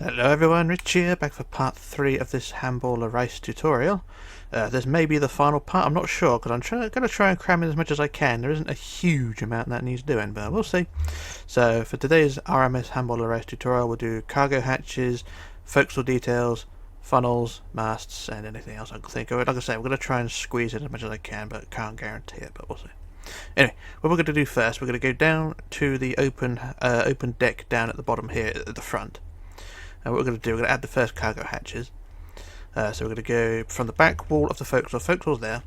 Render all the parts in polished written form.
Hello everyone, Rich here, back for part 3 of this Hamble-le-Rice tutorial. This may be the final part, I'm not sure, because I'm going to try and cram in as much as I can. There isn't a huge amount that needs doing, but we'll see. So for today's RMS Hamble-le-Rice tutorial, we'll do cargo hatches, forecastle details, funnels, masts, and anything else I can think of. Like I say, we're going to try and squeeze it as much as I can, but can't guarantee it, but we'll see. Anyway, what we're going to do first, we're going to go down to the open deck down at the bottom here at the front. And what we're going to do, we're going to add the first cargo hatches. So we're going to go from the back wall of the forecastle's there,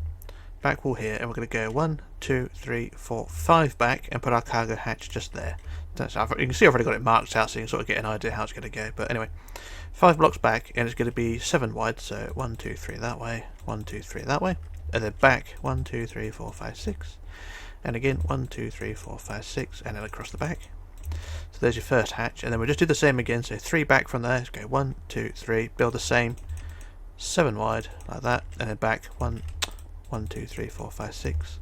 back wall here, and we're going to go 1, 2, 3, 4, 5 back and put our cargo hatch just there. You can see I've already got it marked out, so you can sort of get an idea how it's going to go. But anyway, 5 blocks back, and it's going to be 7 wide, so 1, 2, 3 that way, 1, 2, 3 that way, and then back 1, 2, 3, 4, 5, 6, and again 1, 2, 3, 4, 5, 6, and then across the back. So there's your first hatch, and then we'll just do the same again. So 3 back from there. Let's go 1, 2, 3. Build the same 7 wide like that, and then back 1, 2, 3, 4, 5, 6.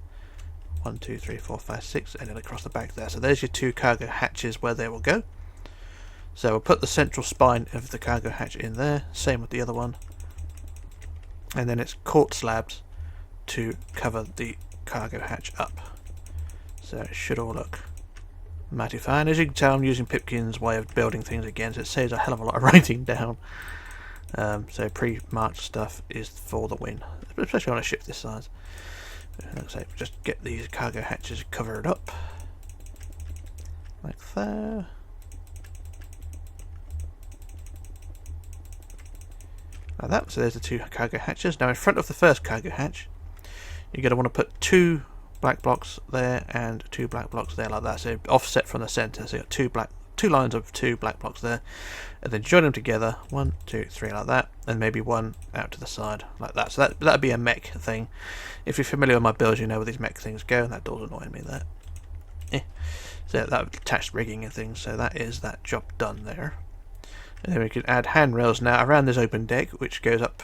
1, 2, 3, 4, 5, 6, and then across the back there. So there's your 2 cargo hatches where they will go. So we'll put the central spine of the cargo hatch in there. Same with the other one, and then it's quartz slabs to cover the cargo hatch up. So it should all look mighty fine. As you can tell, I'm using Pipkin's way of building things again, so it saves a hell of a lot of writing down. So pre-marked stuff is for the win, especially on a ship this size. Like I say, just get these cargo hatches covered up like that. Like that. So there's the 2 cargo hatches. Now in front of the first cargo hatch, you're going to want to put 2 black blocks there and 2 black blocks there like that, so offset from the center. So you got 2 lines of 2 black blocks there, and then join them together 1, 2, 3 like that, and maybe 1 out to the side like that. So that'd be a mech thing. If you're familiar with my builds, you know where these mech things go, and that door's annoying me there. So that attached rigging and things, so that is that job done there. And then we could add handrails now around this open deck, which goes up.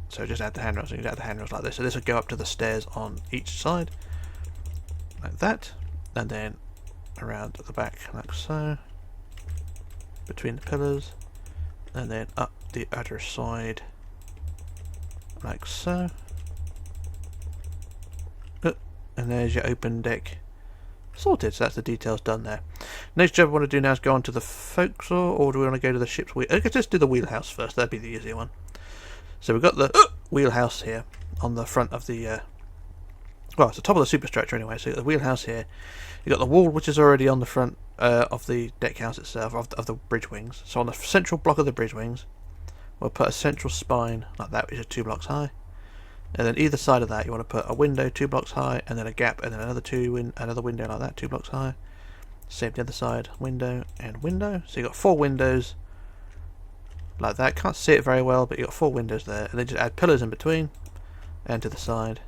So just add the handrails, and you can add the handrails like this. So this will go up to the stairs on each side like that, and then around at the back like so, between the pillars, and then up the other side like so. And there's your open deck sorted. So that's the details done there. Next job I want to do now is go on to the forecastle, or do we want to go to the ship's wheel? Okay, let's do the wheelhouse first, that'd be the easier one. So we've got the wheelhouse here on the front of the well, it's the top of the superstructure anyway. So you've got the wheelhouse here. You've got the wall, which is already on the front of the deck house itself, of the bridge wings. So on the central block of the bridge wings, we'll put a central spine like that, which is 2 blocks high. And then either side of that, you want to put a window 2 blocks high, and then a gap, and then another window like that, 2 blocks high. Same the other side, window and window. So you've got 4 windows like that. Can't see it very well, but you've got 4 windows there. And then just add pillars in between and to the side.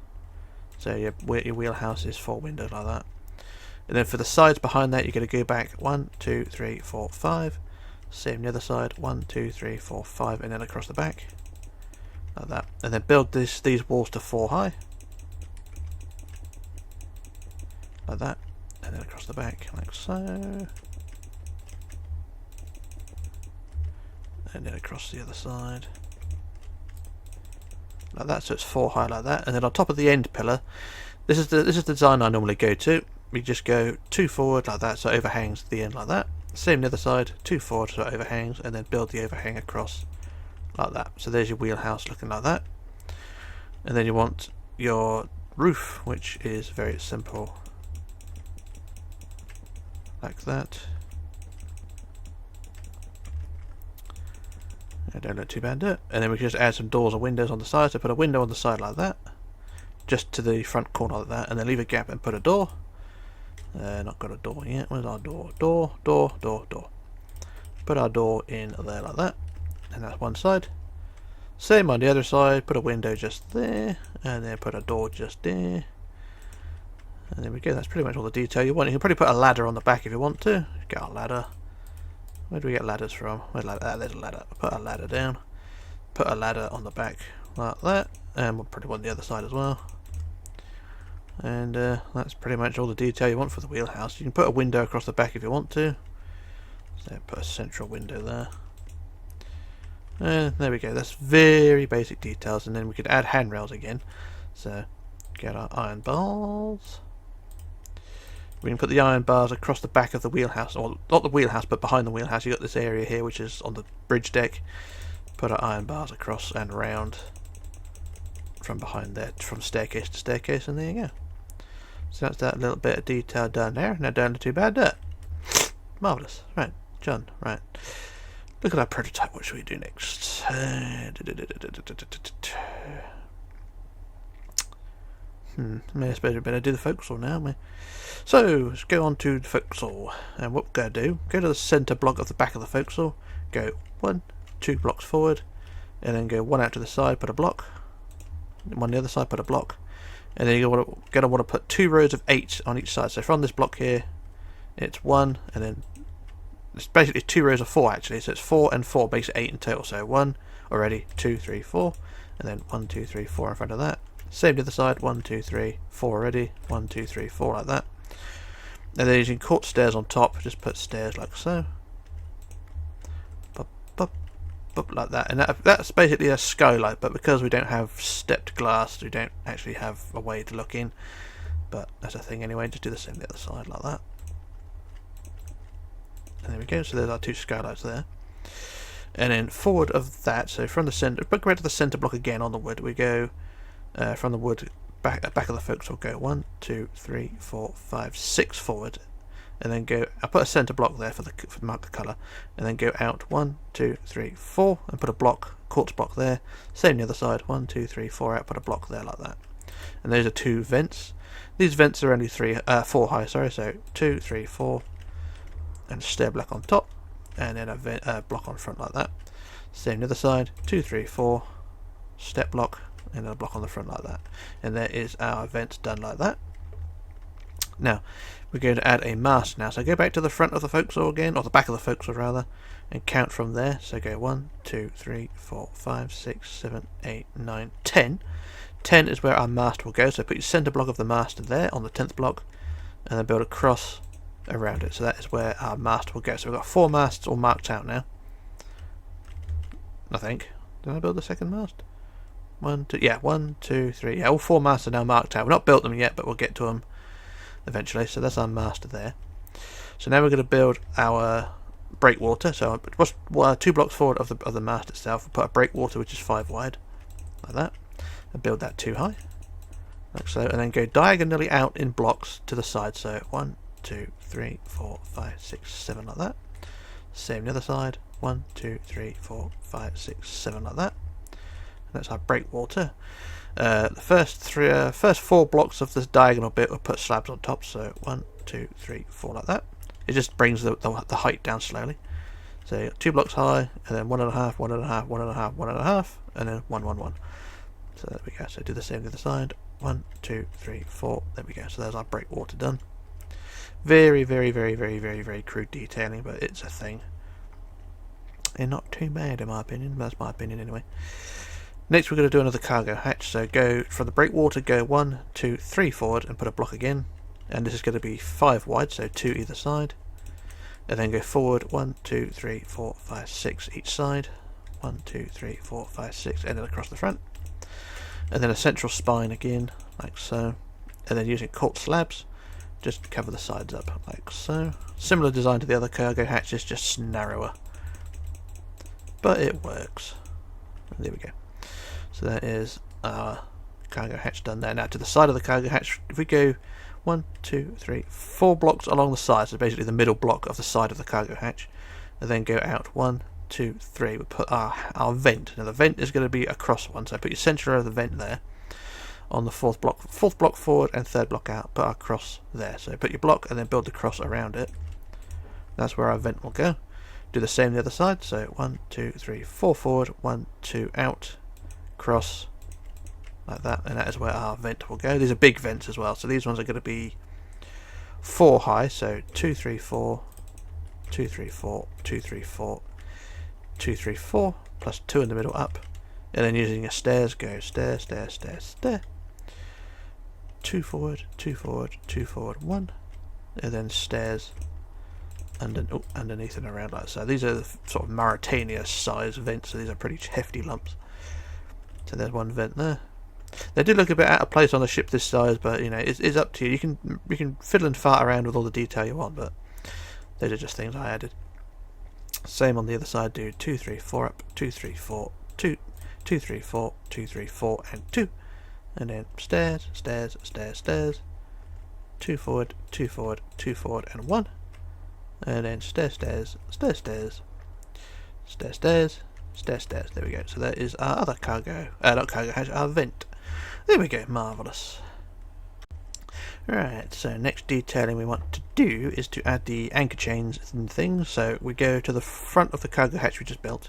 So your wheelhouse is 4 windows like that. And then for the sides behind that, you're going to go back 1, 2, 3, 4, 5. Same the other side, 1, 2, 3, 4, 5, and then across the back like that. And then build these walls to 4 high like that, and then across the back like so, and then across the other side like that. So it's 4 high like that. And then on top of the end pillar, this is the design I normally go to. We just go 2 forward like that, so it overhangs the end like that. Same the other side, 2 forward so it overhangs, and then build the overhang across like that. So there's your wheelhouse looking like that. And then you want your roof, which is very simple like that. I don't look too bad there. And then we can just add some doors or windows on the side. So put a window on the side like that, just to the front corner like that, and then leave a gap and put a door. Not got a door yet. Where's our door? Door. Put our door in there like that, and that's one side. Same on the other side. Put a window just there, and then put a door just there. And there we go. That's pretty much all the detail you want. You can probably put a ladder on the back if you want to. Get a ladder. Where do we get ladders from? Where's ladder? There's a ladder. Put a ladder down. Put a ladder on the back like that, and we'll probably want the other side as well. And that's pretty much all the detail you want for the wheelhouse. You can put a window across the back if you want to. So put a central window there. There we go. That's very basic details, and then we could add handrails again. So get our iron bars. We can put the iron bars across the back of the wheelhouse, or not the wheelhouse, but behind the wheelhouse. You got this area here, which is on the bridge deck. Put our iron bars across and around from behind there, from staircase to staircase, and there you go. So that's that little bit of detail done there. Now down to 2 bad dirt. Marvellous. Right, John, right. Look at our prototype. What should we do next? I suppose we better do the forecastle now, haven't we? So, let's go on to the forecastle. And what we're going to do, go to the centre block of the back of the forecastle, go 1, 2 blocks forward, and then go 1 out to the side, put a block, 1 on the other side, put a block, and then you're going to want to put 2 rows of 8 on each side. So from this block here, it's 1, and then it's basically 2 rows of 4 actually, so it's 4 and 4 makes it 8 in total. So 1 already, 2, 3, 4, and then 1, 2, 3, 4 in front of that. Same to the side, 1, 2, 3, 4 already, 1, 2, 3, 4 like that. And then using quartz stairs on top, just put stairs like so. Bup, bup, bup, like that. And that's basically a skylight, but because we don't have stepped glass, we don't actually have a way to look in. But that's a thing anyway, just do the same to the other side like that. And there we go, so there's our 2 skylights there. And then forward of that, so from the centre, go back to the centre block again on the wood, we go from the wood back of the forecastle, go 1, 2, 3, 4, 5, 6 forward, and then go. I'll put a centre block there for mark the colour, and then go out 1, 2, 3, 4, and put a block, quartz block there. Same the other side, 1, 2, 3, 4 out, put a block there like that. And those are 2 vents. These vents are only 4 high, sorry. So 2, 3, 4. And stair block on top, and then a block on front like that. Same the other side, 2, 3, 4, step block, and then a block on the front like that. And there is our vent done like that. Now, we're going to add a mast now. So go back to the front of the forecastle again, or the back of the forecastle rather, and count from there. So go 1, 2, 3, 4, 5, 6, 7, 8, 9, 10. 10 is where our mast will go. So put your centre block of the mast there on the 10th block, and then build a cross around it. So that is where our mast will go. So we've got 4 masts all marked out now, I think. Did I build the second mast? 1, 2, yeah, 1, 2, 3. Yeah, all 4 masts are now marked out. We've not built them yet, but we'll get to them eventually. So that's our mast there. So now we're going to build our breakwater. So 2 blocks forward of the mast itself, we'll put a breakwater which is 5 wide, like that, and build that 2 high, like so, and then go diagonally out in blocks to the side. So 1, 2, 3, 4, 5, 6, 7 like that. Same the other side. 1, 2, 3, 4, 5, 6, 7 like that. And that's our breakwater. The first 4 blocks of this diagonal bit we'll put slabs on top. So 1, 2, 3, 4 like that. It just brings the height down slowly. So 2 blocks high, and then 1.5, 1.5, 1.5, 1.5, and then 1, 1, 1. So there we go. So do the same to the other side. 1, 2, 3, 4. There we go. So there's our breakwater done. Very, very, very, very, very, very crude detailing, but it's a thing. And not too bad in my opinion. That's my opinion anyway. Next we're going to do another cargo hatch. So go from the breakwater, go 1, 2, 3 forward and put a block again. And this is going to be 5 wide, so 2 either side. And then go forward 1, 2, 3, 4, 5, 6 each side. 1, 2, 3, 4, 5, 6, and then across the front. And then a central spine again, like so. And then using quartz slabs, just cover the sides up like so. Similar design to the other cargo hatches, just narrower, but it works. And there we go. So that is our cargo hatch done there. Now to the side of the cargo hatch, if we go 1, 2, 3, 4 blocks along the side, so basically the middle block of the side of the cargo hatch, and then go out 1, 2, 3. We put our vent. Now the vent is going to be a cross one, so put your centre of the vent there. On the fourth block forward and 3rd block out, put our cross there. So put your block and then build the cross around it. That's where our vent will go. Do the same the other side. So 1, 2, 3, 4 forward, 1, 2 out, cross, like that, and that is where our vent will go. These are big vents as well, so these ones are going to be 4 high. So 2, 3, 4, 2, 3, 4, 2, 3, 4, 2, 3, 4, plus 2 in the middle up, and then using a stairs, go stair, stair, stair, stair. 2 forward, 2 forward, 2 forward, 1, and then stairs underneath and around like so. These are the sort of Mauritania size vents, so these are pretty hefty lumps. So there's one vent there. They do look a bit out of place on a ship this size, but you know, it's up to you. You can fiddle and fart around with all the detail you want, but those are just things I added. Same on the other side. Do 2, 3, 4 up, 2, 3, 4, 2, 2, 3, 4, 2, 3, 4, and 2, and then stairs, stairs, stairs, stairs. 2 forward, 2 forward, 2 forward, and 1, and then stairs, stairs, stairs, stairs, stairs, stairs, stairs, stairs. There we go. So that is our other cargo, not cargo hatch, our vent. There we go. Marvellous. Right, so next detailing we want to do is to add the anchor chains and things. So we go to the front of the cargo hatch we just built,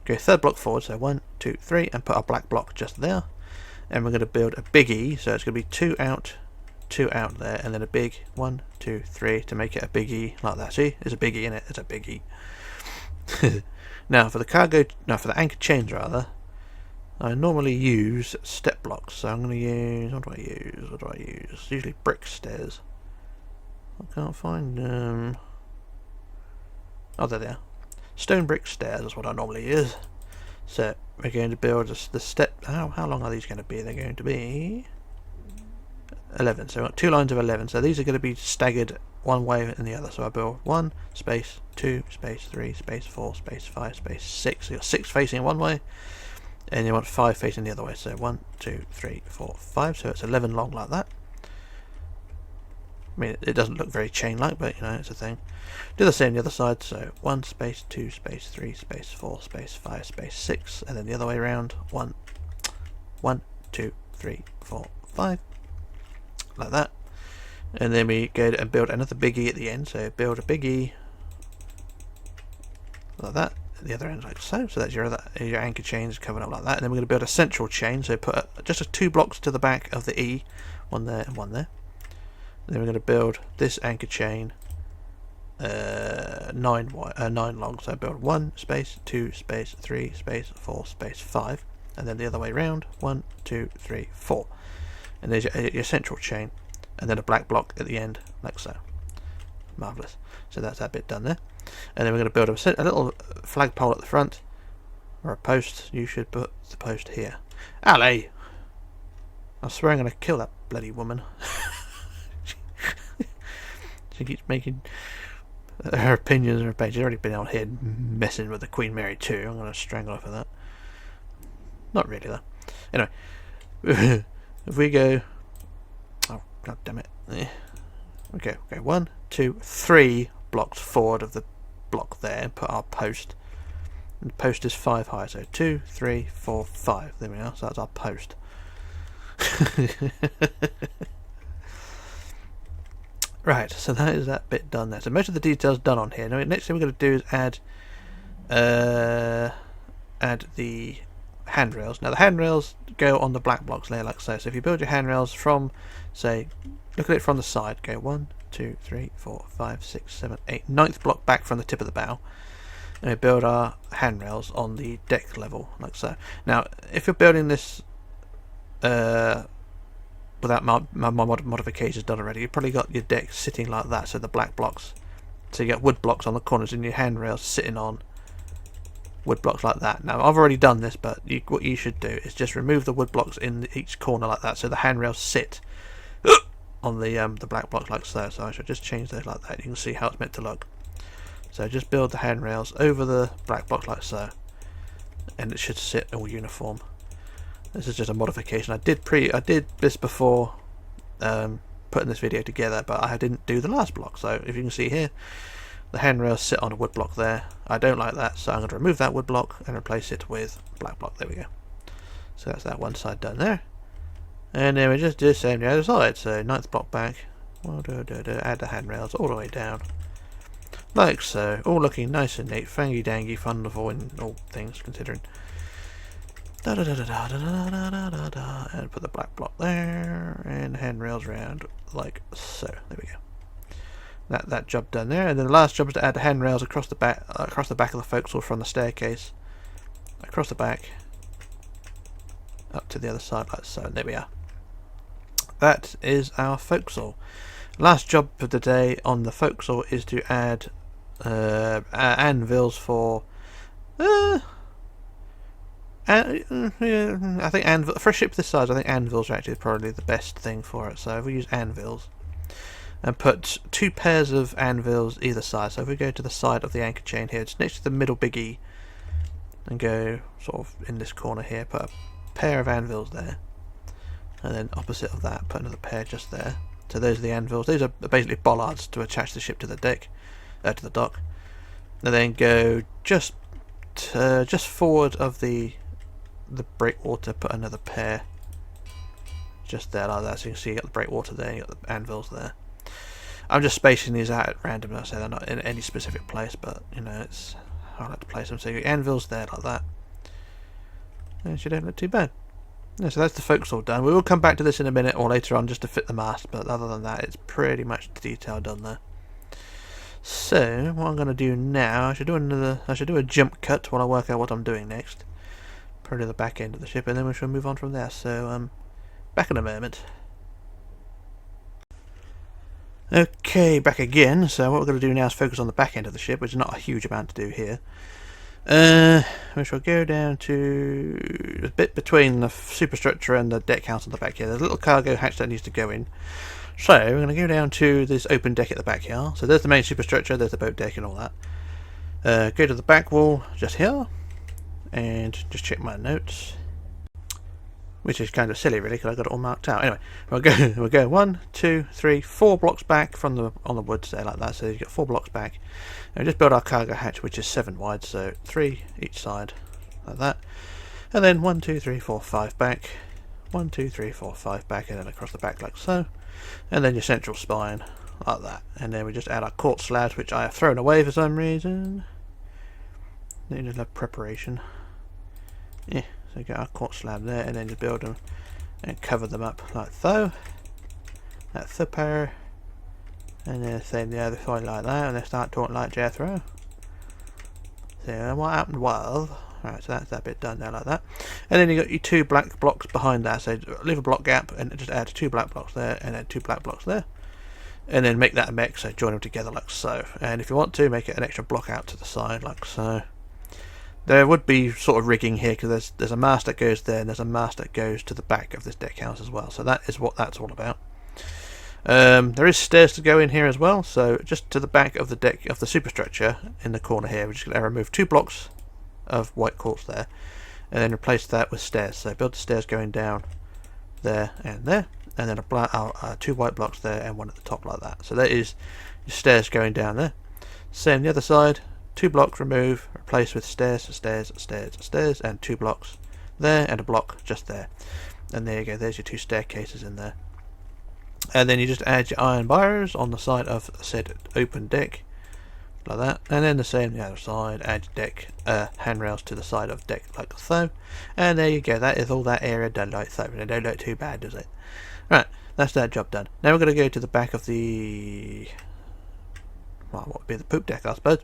go third block forward, so 1, 2, 3, and put our black block just there. And we're going to build a biggie, so it's going to be 2 out there, and then a big 1, 2, 3 to make it a biggie like that. See, there's a biggie in it. It's a biggie. Now for the anchor chains rather, I normally use step blocks, so I'm going to use, what do I use? Usually brick stairs. I can't find them. Oh, there they are. Stone brick stairs is what I normally use. So we're going to build the step. How long are these going to be? They're going to be 11. So we've got 2 lines of 11. So these are going to be staggered one way and the other. So I build 1 space, 2 space, 3 space, 4 space, 5 space, 6. So you've got 6 facing one way, and you want 5 facing the other way. So 1, 2, 3, 4, 5. So it's 11 long like that. I mean, it doesn't look very chain-like, but you know, it's a thing. Do the same the other side. So 1 space, 2 space, 3 space, 4 space, 5 space, 6, and then the other way around. 1, 2, 3, 4, 5, like that. And then we go and build another biggie at the end. So build a biggie like that. At the other end like so. So that's your anchor chains coming up like that. And then we're going to build a central chain. So put just 2 blocks to the back of the E, one there and one there. And then we're going to build this anchor chain 9 long. So build 1 space, 2 space, 3 space, 4 space, 5, and then the other way round. 1, 2, 3, 4. And there's your central chain, and then a black block at the end like so. Marvellous. So that's that bit done there. And then we're going to build a little flagpole at the front, or a post. You should put the post here. Ali! I swear I'm going to kill that bloody woman. She keeps making her opinions on her page. She's already been out here messing with the Queen Mary too. I'm going to strangle her for that. Not really though. Anyway, if we go, oh god damn it. Okay, 1, 2, 3 blocks forward of the block there, and put our post. And the post is 5 high, so 2, 3, 4, 5. There we are. So that's our post. Right, so that is that bit done there. So most of the details done on here. Now, next thing we're going to do is add the handrails. Now the handrails go on the black blocks layer like so. So if you build your handrails from, say, look at it from the side. Go 1, 2, 3, 4, 5, 6, 7, 8. 9th block back from the tip of the bow. And we build our handrails on the deck level like so. Now, if you're building this without my modifications done already, you've probably got your deck sitting like that, so the black blocks, so you get wood blocks on the corners and your handrails sitting on wood blocks like that. Now I've already done this, but what you should do is just remove the wood blocks in each corner like that, so the handrails sit on the black blocks like so. So I should just change those like that. You can see how it's meant to look. So just build the handrails over the black blocks like so, and it should sit all uniform. This is just a modification. I did this before putting this video together, but I didn't do the last block. So if you can see here, the handrails sit on a wood block there. I don't like that, so I'm going to remove that wood block and replace it with black block. There we go. So that's that one side done there. And then we just do the same the other side. So 9th block back. Add the handrails all the way down. Like so. All looking nice and neat. Fangy dangy, wonderful in all things considering. And put the black block there, and handrails around like so. There we go. That job done there, and then the last job is to add the handrails across the back of the forecastle from the staircase, across the back, up to the other side like so. And there we are. That is our forecastle. Last job of the day on the forecastle is to add anvils for. Yeah, I think anvil for a ship this size. I think anvils are actually probably the best thing for it. So if we use anvils and put 2 pairs of anvils either side. So if we go to the side of the anchor chain here, it's next to the middle biggie, and go sort of in this corner here, put a pair of anvils there, and then opposite of that, put another pair just there. So those are the anvils. These are basically bollards to attach the ship to the deck, to the dock. And then go just forward of the breakwater, put another pair just there like that. So you can see you got the breakwater there, you got the anvils there. I'm just spacing these out at random. I say they're not in any specific place, but you know, it's I like to place them. So you got anvils there like that. And you don't look too bad. Yeah, so that's the forecastle done. We will come back to this in a minute or later on just to fit the mast, but other than that, it's pretty much the detail done there. So what I'm going to do now, I should do a jump cut while I work out what I'm doing next. Probably the back end of the ship, and then we shall move on from there. So back in a moment. Okay, back again. So what we're going to do now is focus on the back end of the ship, which is not a huge amount to do here. We shall go down to a bit between the superstructure and the deck house on the back here. There's a little cargo hatch that needs to go in. So we're going to go down to this open deck at the back here. So there's the main superstructure, there's the boat deck and all that. Go to the back wall just here, and just check my notes, which is kind of silly really because I got it all marked out. Anyway, we'll go 1, 2, 3, 4 blocks back from the on the woods there like that. So you've got 4 blocks back, and we just build our cargo hatch, which is 7 wide, so 3 each side like that, and then 1, 2, 3, 4, 5 back, 1, 2, 3, 4, 5 back, and then across the back like so, and then your central spine like that, and then we just add our quartz slabs, which I have thrown away for some reason. Then just have preparation. Yeah. So get our quartz slab there, and then just build them and cover them up like so. That's the pair, and then same the other side like that, and then start talking like Jethro. So what happened was, right, so that's that bit done there like that, and then you got your 2 black blocks behind that. So leave a block gap and just add 2 black blocks there, and then 2 black blocks there, and then make that a mech. So join them together like so. And if you want to, make it an extra block out to the side like so. There would be sort of rigging here because there's a mast that goes there, and there's a mast that goes to the back of this deck house as well. So that is what that's all about. There is stairs to go in here as well. So just to the back of the deck of the superstructure in the corner here, we're just going to remove 2 blocks of white quartz there, and then replace that with stairs. So build the stairs going down there, and then 2 white blocks there and 1 at the top like that. So that is your stairs going down there. Same the other side. 2 blocks remove, replace with stairs, stairs, stairs, stairs, and 2 blocks there, and a block just there. And there you go, there's your 2 staircases in there. And then you just add your iron bars on the side of said open deck, like that. And then the same the other side, add your deck handrails to the side of deck like so. And there you go, that is all that area done like so. It don't look too bad, does it? Right, that's that job done. Now we're going to go to the back of the, well, what would be the poop deck, I suppose.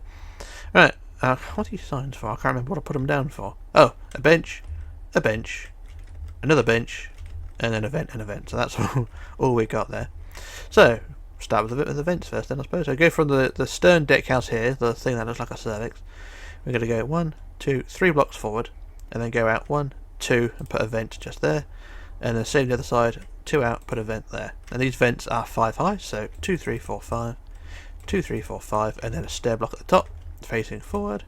Right, what are these signs for? I can't remember what I put them down for. Oh, a bench, another bench, and then a vent and a vent. So that's all we got there. So, start with the vents first then, I suppose. So go from the stern deck house here, the thing that looks like a cervix. We're going to go 1, 2, 3 blocks forward, and then go out 1, 2, and put a vent just there. And then same the other side, 2 out, put a vent there. And these vents are 5 high, so 2, 3, 4, 5, 2, 3, 4, 5, and then a stair block at the top, facing forward,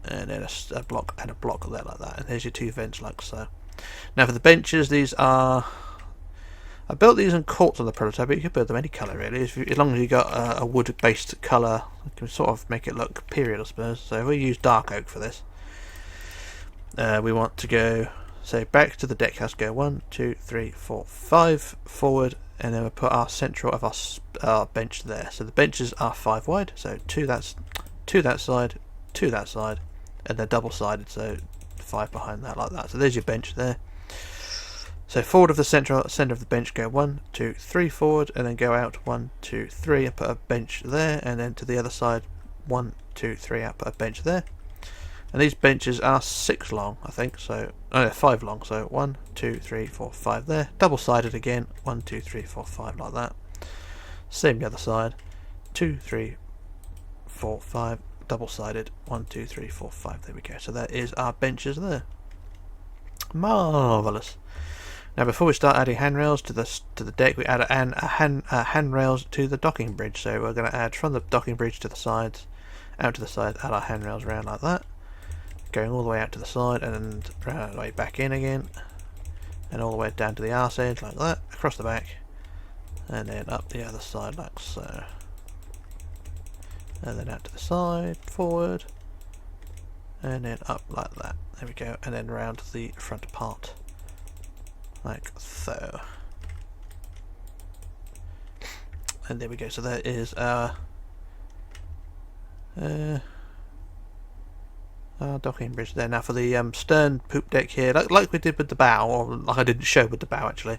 and then a block and a block there like that, and there's your 2 vents like so. Now for the benches, these are, I built these in quartz on the prototype, but you can build them any colour really, as long as you got a wood based colour. You can sort of make it look period, I suppose. So if we use dark oak for this, we want to go, say, back to the deck house, go 1, 2, 3, 4, 5 forward, and then we'll put our central of our bench there. So the benches are 5 wide, so 2 that side, 2 that side, and they're double sided, so 5 behind that like that. So there's your bench there. So forward of the centre of the bench, go 1, 2, 3 forward, and then go out 1, 2, 3, and put a bench there, and then to the other side 1, 2, 3 out, put a bench there. And these benches are 6 long, I think, so 5 long, so 1, 2, 3, 4, 5 there, double sided again, 1, 2, 3, 4, 5 like that. Same the other side, 2, 3, 4, 5, double-sided. 1, 2, 3, 4, 5. There we go. So that is our benches there. Marvellous. Now before we start adding handrails to the deck, we add handrails to the docking bridge. So we're going to add from the docking bridge to the sides, out to the sides, add our handrails around like that, going all the way out to the side and round all the way back in again, and all the way down to the arse edge like that, across the back, and then up the other side like so, and then out to the side, forward, and then up like that. There we go, and then round the front part like so. And there we go. So that is our docking bridge there. Now for the stern poop deck here, like we did with the bow, or like I didn't show with the bow actually,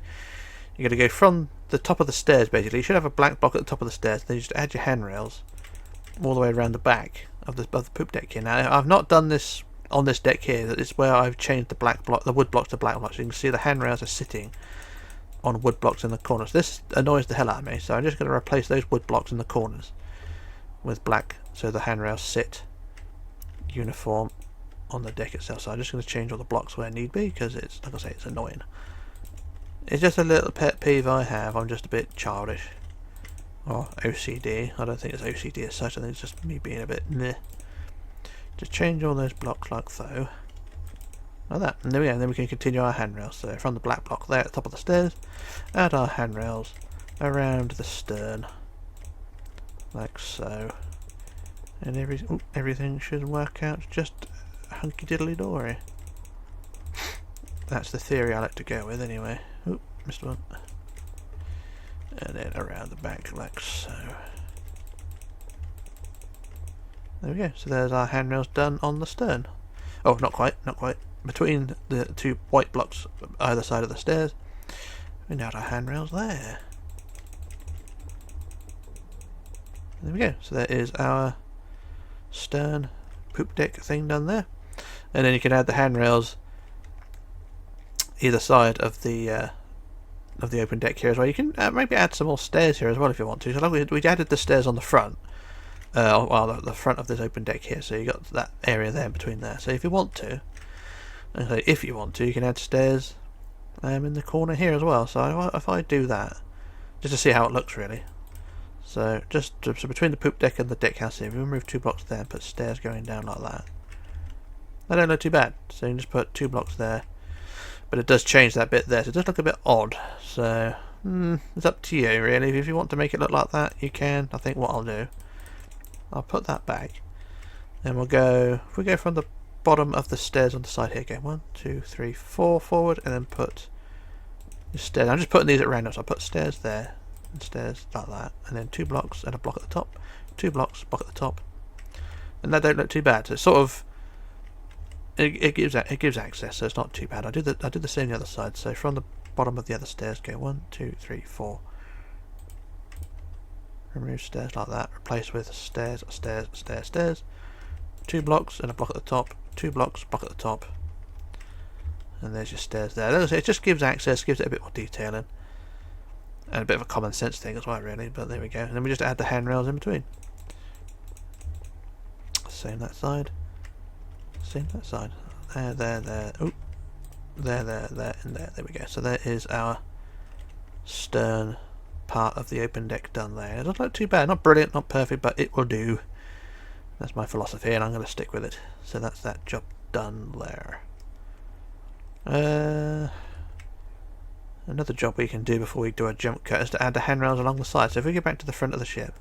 you're going to go from the top of the stairs basically. You should have a black block at the top of the stairs, then you just add your handrails all the way around the back of the poop deck here. Now I've not done this on this deck here. That is where I've changed the black block, the wood blocks to black blocks. So you can see the handrails are sitting on wood blocks in the corners. This annoys the hell out of me, so I'm just going to replace those wood blocks in the corners with black, so the handrails sit uniform on the deck itself. So I'm just going to change all the blocks where need be, because it's, like I say, it's annoying. It's just a little pet peeve I have. I'm just a bit childish, or OCD. I don't think it's OCD as such. I think it's just me being a bit meh. Just change all those blocks like so, like that, and there we go. And then we can continue our handrails. So from the black block there at the top of the stairs, add our handrails around the stern, like so, and everything should work out just hunky diddly dory. That's the theory I like to go with, anyway. Oop, missed one. And then around the back like so. There we go. So there's our handrails done on the stern. Oh, not quite, not quite. Between the two white blocks either side of the stairs, we now have our handrails there. There we go. So there is our stern poop deck thing done there. And then you can add the handrails either side of the open deck here as well. You can maybe add some more stairs here as well if you want to. So like we added the stairs on the front. Well, the front of this open deck here, so you got that area there in between there. So if you want to, you can add stairs in the corner here as well. So if I do that, just to see how it looks really. So so between the poop deck and the deck house here, we remove 2 blocks there and put stairs going down like that. They don't look too bad. So you can just put 2 blocks there, but it does change that bit there, so it does look a bit odd. So it's up to you really. If you want to make it look like that, you can. I think what I'll do, I'll put that back, and we'll go, if we go from the bottom of the stairs on the side here, go 1, 2, 3, 4 forward, and then put the stairs. I'm just putting these at random, so I'll put stairs there, and stairs like that, and then 2 blocks and a block at the top, 2 blocks, block at the top, and that don't look too bad. So it's sort of, it gives access, so it's not too bad. I did the same on the other side, so from the bottom of the other stairs, go 1, 2, 3, 4. Remove stairs like that, replace with stairs, stairs, stairs, stairs. 2 blocks and a block at the top, 2 blocks, block at the top. And there's your stairs there. It just gives access, gives it a bit more detailing. And a bit of a common sense thing as well really, but there we go. And then we just add the handrails in between. Same that side. Same that side. There. Oop. There, and there. There we go. So there is our stern part of the open deck done there. It doesn't look too bad, not brilliant, not perfect, but it will do. That's my philosophy and I'm going to stick with it. So that's that job done there. Another job we can do before we do a jump cut is to add the handrails along the side. So if we go back to the front of the ship,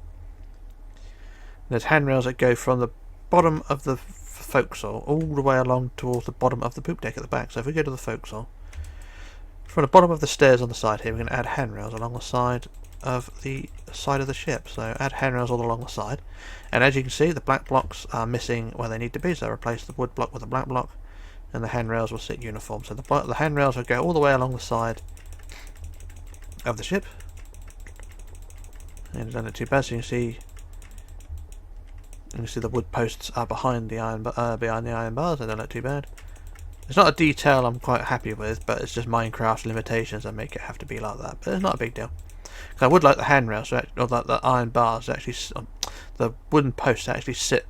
there's handrails that go from the bottom of the forecastle all the way along towards the bottom of the poop deck at the back. So if we go to the forecastle, from the bottom of the stairs on the side here, we're going to add handrails along the side of the ship. So add handrails all along the side, and as you can see, the black blocks are missing where they need to be, so replace the wood block with a black block, and the handrails will sit uniform. So the handrails will go all the way along the side of the ship, and it's not too bad. So you can see the wood posts are behind the iron bars. They don't look too bad. It's not a detail I'm quite happy with, but it's just Minecraft limitations that make it have to be like that. But it's not a big deal. Because I would like the handrails, or like the iron bars, actually, the wooden posts actually sit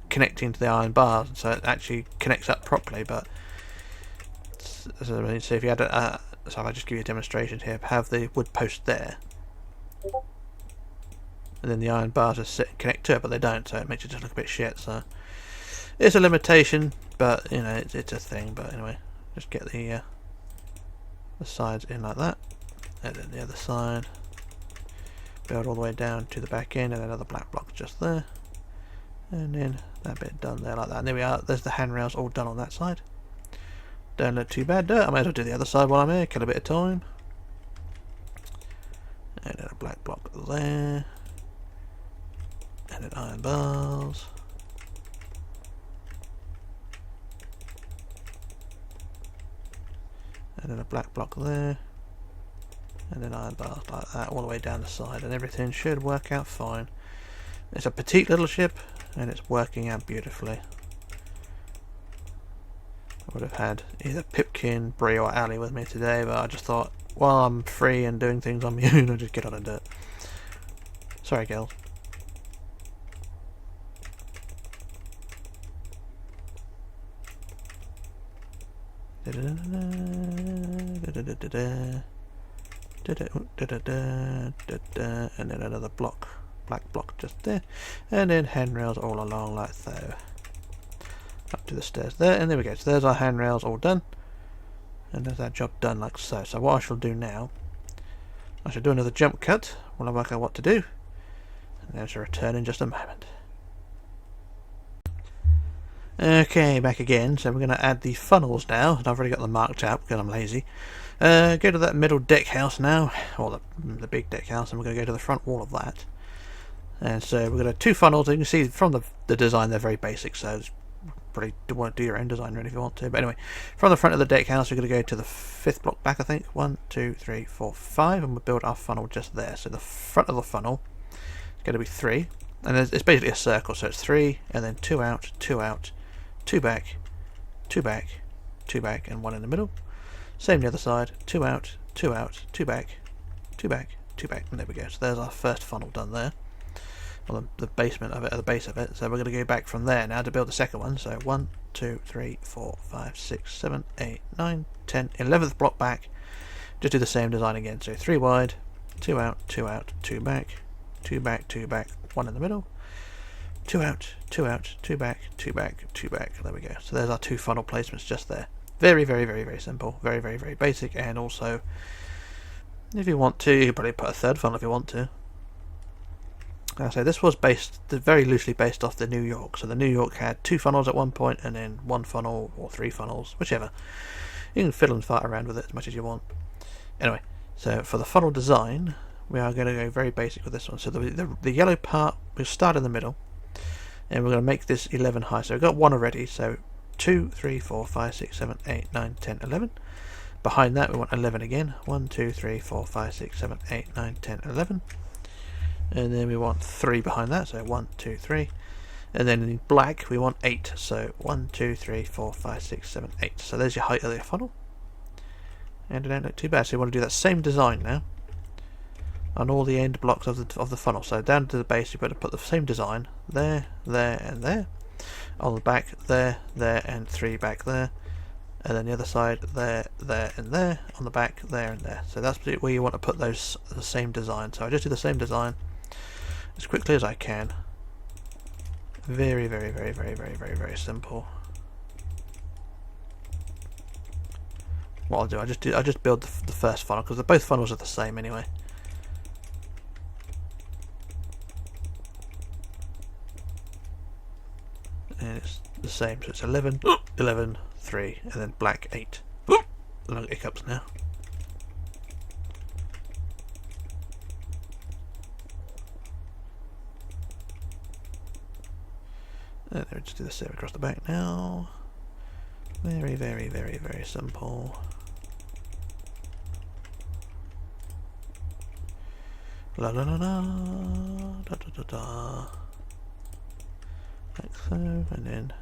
connecting to the iron bars, so it actually connects up properly. But so if you had so if I just give you a demonstration here, have the wood post there, and then the iron bars just sit connect to it, but they don't, so it makes it just look a bit shit. So it's a limitation, but you know it's a thing. But anyway, just get the sides in like that, and then the other side, build all the way down to the back end, and another black block just there, and then that bit done there like that. And there we are. There's the handrails all done on that side. Don't look too bad there. I might as well do the other side while I'm here, kill a bit of time. And then a black block there, and then iron bars. And then a black block there, and then iron bars like that all the way down the side, and everything should work out fine. It's a petite little ship, and it's working out beautifully. I would have had either Pipkin, Bree or Ali with me today, but I just thought, while I'm free and doing things on my own, I'll just get on and do it. Sorry, girls. And then another block, black block just there, and then handrails all along like so, up to the stairs there, and there we go. So there's our handrails all done, and there's that job done like so. So what I shall do now, I shall do another jump cut while I work out what to do, and then I shall return in just a moment. Okay, back again. So we're going to add the funnels now, and I've already got them marked out because I'm lazy. Go to that middle deck house now, or the big deck house, and we're going to go to the front wall of that. And so we're going to have two funnels. You can see from the design they're very basic, so it's probably want to do your own design really if you want to. But anyway, from the front of the deck house, we're going to go to the fifth block back, I think. 1, 2, 3, 4, 5, and we'll build our funnel just there. So the front of the funnel is going to be 3, and it's basically a circle. So it's 3, and then 2 out, 2 out, 2 back, 2 back, 2 back, and 1 in the middle. Same the other side, 2 out, 2 out, 2 back, 2 back, 2 back, and there we go. So there's our first funnel done there. Well, the basement of it, or the base of it. So we're going to go back from there now to build the second one. So 1, 2, 3, 4, 5, 6, 7, 8, 9, 10, 11th block back. Just do the same design again. So 3 wide, 2 out, 2 out, 2 back, 2 back, 2 back, 1 in the middle. 2 out, 2 out, 2 back, 2 back, 2 back. There we go. So there's our 2 funnel placements just there. Very, very, very, very simple. Very, very, very basic. And also, if you want to, you can probably put a third funnel if you want to. Like I say, this was very loosely based off the New York. So the New York had 2 funnels at one point, and then 1 funnel or 3 funnels, whichever. You can fiddle and fart around with it as much as you want. Anyway, so for the funnel design, we are going to go very basic with this one. So the yellow part, we'll start in the middle. And we're going to make this 11 high. So we've got 1 already. So 2, 3, 4, 5, 6, 7, 8, 9, 10, 11. Behind that we want 11 again. 1, 2, 3, 4, 5, 6, 7, 8, 9, 10, 11. And then we want 3 behind that. So 1, 2, 3. And then in black we want 8. So 1, 2, 3, 4, 5, 6, 7, 8. So there's your height of the funnel. And it don't look too bad. So you want to do that same design now on all the end blocks of the funnel. So down to the base you've got to put the same design there, there and there. On the back there, there and 3 back there. And then the other side there, there and there. On the back there and there. So that's where you want to put the same design. So I just do the same design as quickly as I can. Very, very, very, very, very, very, very simple. What I'll do, I just build the first funnel because both funnels are the same anyway. And it's the same, so it's 11, 11, 3, and then black 8. Long hiccups now. And then just do the same across the back now. Very, very, very, very simple. La la la la, da da da da. Like so, and then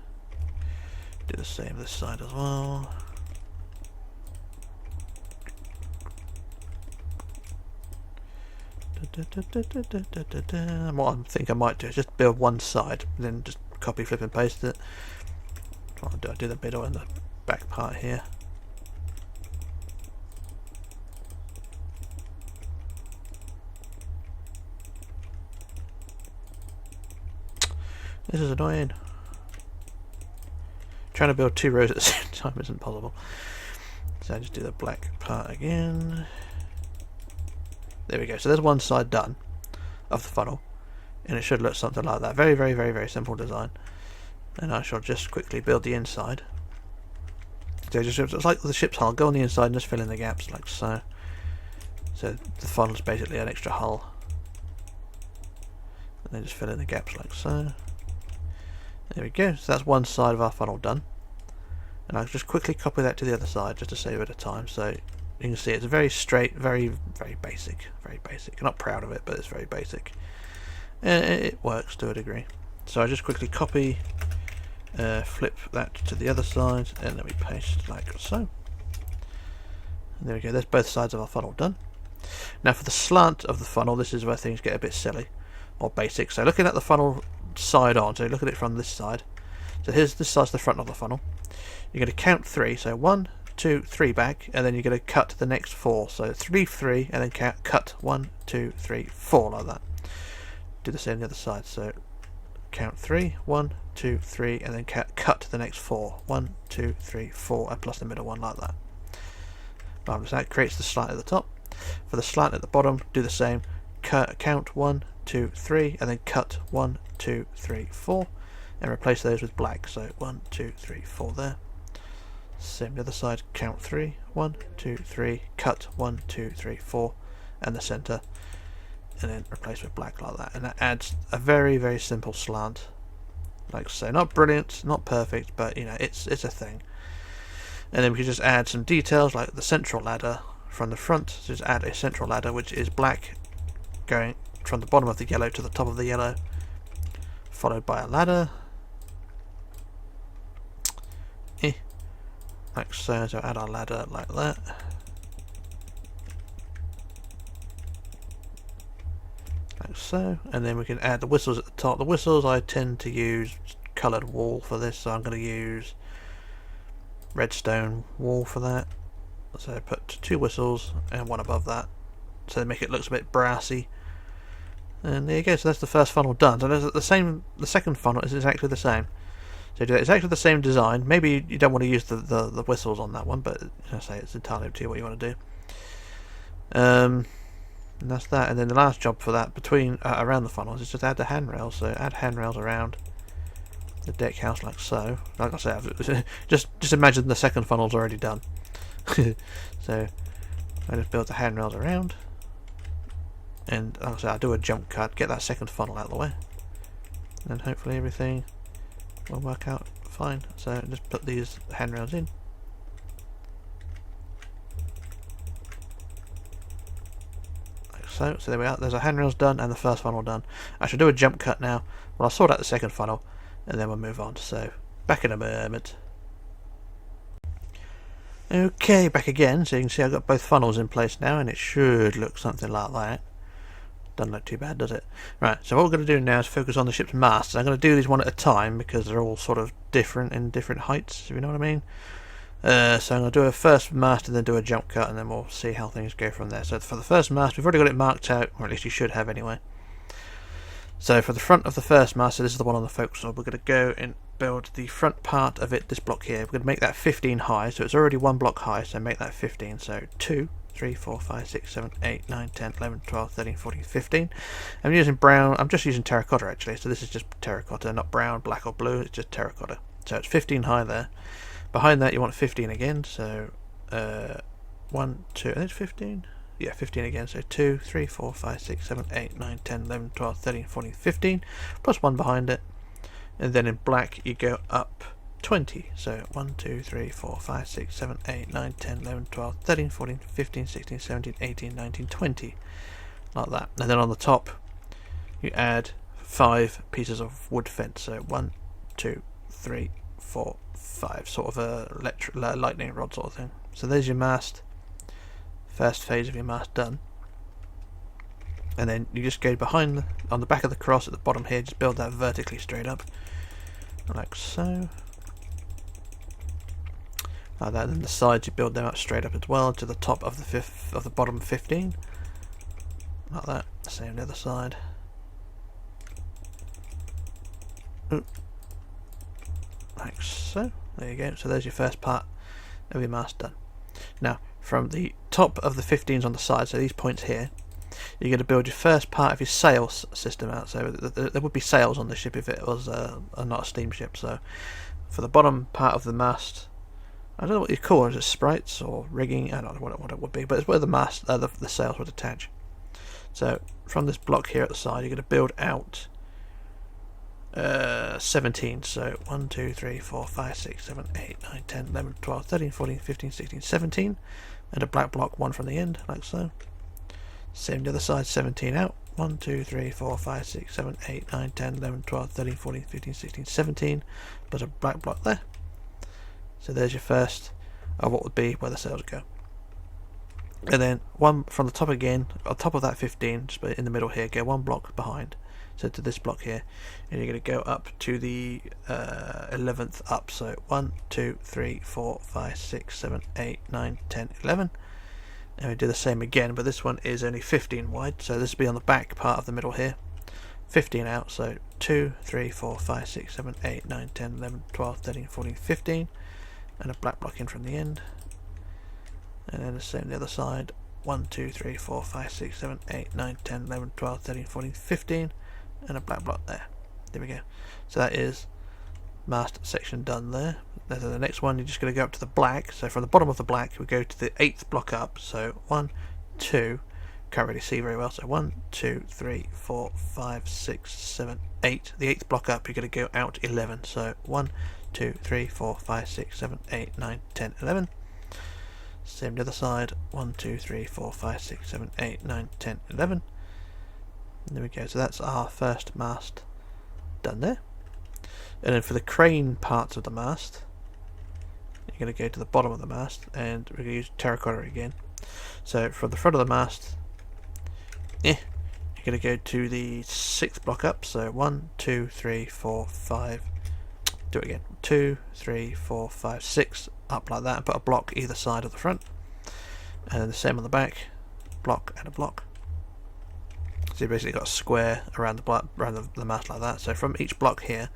do the same this side as well. What I think I might do is just build one side, then just copy, flip and paste it. I'll do the middle and the back part here. This is annoying. Trying to build two rows at the same time isn't possible. So I just do the black part again. There we go. So there's one side done of the funnel, and it should look something like that. Very, very, very, very simple design. And I shall just quickly build the inside. So it's like the ship's hull. Go on the inside and just fill in the gaps like so. So the funnel's basically an extra hull, and then just fill in the gaps like so. There we go. So that's one side of our funnel done. And I'll just quickly copy that to the other side just to save a bit of time. So you can see it's very straight, very, very basic. Very basic. I'm not proud of it, but it's very basic. And it works to a degree. So I just quickly copy, flip that to the other side, and then we paste like so. And there we go. There's both sides of our funnel done. Now for the slant of the funnel, this is where things get a bit silly or basic. So looking at the funnel side on, so look at it from this side. So here's this side's the front of the funnel. You're going to count 3, so 1, 2, 3 back, and then you're going to cut the next 4. So 3, 3, and then cut 1, 2, 3, 4 like that. Do the same on the other side. So count 3, 1, 2, 3, and then cut the next 4. 1, 2, 3, 4, and plus the middle one like that. So that creates the slant at the top. For the slant at the bottom, do the same. Count 1, 2, 3, and then cut 1, 2, 3, 4, and replace those with black. So 1, 2, 3, 4 there. Same the other side. Count 3, 1, 2, 3, cut 1, 2, 3, 4, and the center, and then replace with black like that. And that adds a very, very simple slant, like so. Not brilliant, not perfect, but you know it's a thing. And then we can just add some details like the central ladder from the front. So just add a central ladder which is black, going from the bottom of the yellow to the top of the yellow, followed by a ladder, like so. So add our ladder like that, like so, and then we can add the whistles at the top. The whistles I tend to use coloured wool for this, so I'm going to use redstone wool for that. So I put 2 whistles and one above that, so they make it look a bit brassy. And there you go. So that's the first funnel done. So there's the second funnel is exactly the same. So do exactly the same design. Maybe you don't want to use the whistles on that one, but as I say, it's entirely up to you what you want to do. And that's that. And then the last job for that between around the funnels is just add the handrails. So add handrails around the deck house like so. Like I said, just imagine the second funnel's already done. So I just build the handrails around, and like I said, I'll do a jump cut, get that second funnel out of the way, and hopefully everything will work out fine. So just put these handrails in. Like so. So there we are. There's our handrails done and the first funnel done. I should do a jump cut now. Well, I'll sort out the second funnel and then we'll move on. So back in a moment. Okay, back again. So you can see I've got both funnels in place now, and it should look something like that. Doesn't look too bad, does it? Right, so what we're going to do now is focus on the ship's masts. I'm going to do these one at a time because they're all sort of different in different heights, if you know what I mean. So I'm going to do a first mast and then do a jump cut, and then we'll see how things go from there. So for the first mast, we've already got it marked out, or at least you should have anyway. So for the front of the first mast, so this is the one on the Forecastle, we're going to go and build the front part of it, this block here. We're going to make that 15 high, so it's already 1 block high, so make that 15. So 2, 3, 4, 5, 6, 7, 8, 9, 10, 11, 12, 13, 14, 15. I'm using brown, I'm just using terracotta actually, so this is just terracotta, not brown, black or blue, it's just terracotta. So it's 15 high there. Behind that you want 15 again, so 1, 2, and it's 15? Yeah, 15 again, so 2, 3, 4, 5, 6, 7, 8, 9, 10, 11, 12, 13, 14, 15, plus 1 behind it. And then in black you go up 20, so 1, 2, 3, 4, 5, 6, 7, 8, 9, 10, 11, 12, 13, 14, 15, 16, 17, 18, 19, 20, like that. And then on the top you add 5 pieces of wood fence, so 1, 2, 3, 4, 5, sort of a lightning rod sort of thing. So there's your mast, first phase of your mast done. and then you just go behind on the back of the cross at the bottom here, just build that vertically straight up like so, like that. And then the sides you build them up straight up as well to the top of the bottom 15 like that. Same the other side. Ooh. Like so. There you go. So there's your first part of your mast done. Now from the top of the 15s on the side, so these points here, you're going to build your first part of your sails system out. So there would be sails on the ship if it was not a steamship. So for the bottom part of the mast, I don't know what you call it. Is it sprites or rigging? I don't know what it would be, but it's where the mast, the sails would attach. So from this block here at the side, you're going to build out 17. So 1, 2, 3, 4, 5, 6, 7, 8, 9, 10, 11, 12, 13, 14, 15, 16, 17, and a black block, one from the end, like so. Same the other side, 17 out. 1, 2, 3, 4, 5, 6, 7, 8, 9, 10, 11, 12, 13, 14, 15, 16, 17, plus a black block there. So there's your first of what would be where the sails go. And then one from the top again, on top of that 15, just in the middle here, go one block behind, so to this block here, and you're going to go up to the 11th up. So 1, 2, 3, 4, 5, 6, 7, 8, 9, 10, 11. And we do the same again, but this one is only 15 wide, so this will be on the back part of the middle here. 15 out, so 2, 3, 4, 5, 6, 7, 8, 9, 10, 11, 12, 13, 14, 15, and a black block in from the end. And then the same on the other side. 1, 2, 3, 4, 5, 6, 7, 8, 9, 10, 11, 12, 13, 14, 15, and a black block there. There we go. So that is mast section done there. Then the next one, you're just going to go up to the black. So from the bottom of the black, we go to the 8th block up. So 1, 2, can't really see very well. So 1, 2, 3, 4, 5, 6, 7, 8. The 8th block up, you're going to go out 11. So 1, 2, 3, 4, 5, 6, 7, 8, 9, 10, 11. Same the other side. 1, 2, 3, 4, 5, 6, 7, 8, 9, 10, 11. And there we go. So that's our first mast done there. And then for the crane parts of the mast, you're going to go to the bottom of the mast, and we're going to use terracotta again. So from the front of the mast, you're going to go to the 6th block up. So 1, 2, 3, 4, 5. Do it again. 2, 3, 4, 5, 6 up like that, and put a block either side of the front. And then the same on the back, block and a block. So you basically got a square around the mast like that. So from each block here,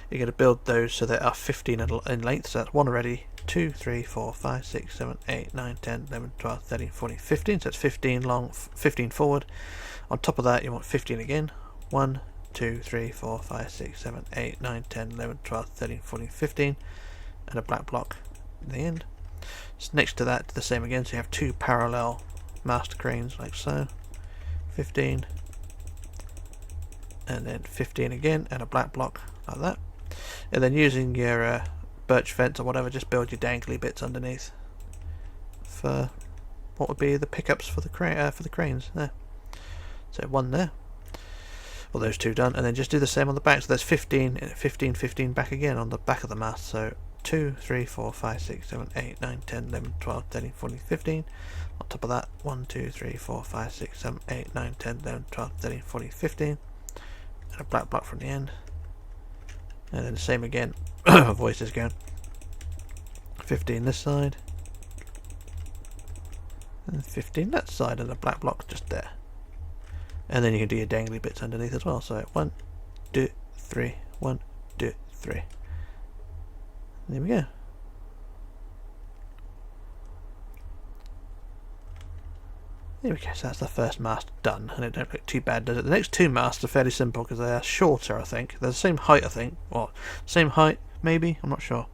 you're going to build those so they are 15 in length. So that's one already. 2, 3, 4, 5, 6, 7, 8, 9, 10, 11, 12, 13, 14, 15. So it's 15 long, 15 forward. On top of that, you want 15 again. 1, 2, 3, 4, 5, 6, 7, 8, 9, 10, 11, 12, 13, 14, 15. And a black block in the end. So next to that, the same again. So you have two parallel mast cranes like so. 15. And then 15 again, and a black block like that. And then using your birch fence or whatever, just build your dangly bits underneath for what would be the pickups for the cranes there. So one there, well, those two done, and then just do the same on the back. So there's 15, 15, 15 back again on the back of the mast. So 2, 3, 4, 5, 6, 7, 8, 9, 10, 11, 12, 13, 14, 15. On top of that, 1, 2, 3, 4, 5, 6, 7, 8, 9, 10, 11, 12, 13, 14, 15. And a black block from the end. And then the same again. Voice is going. 15 this side. And 15 that side, and a black block just there. And then you can do your dangly bits underneath as well. So 1, 2, 3, 1, 2, 3. There we go. There we go, so that's the first mast done, and it don't look too bad, does it? The next two masts are fairly simple because they are shorter, I think. They're the same height, I think. Well, same height, maybe? I'm not sure.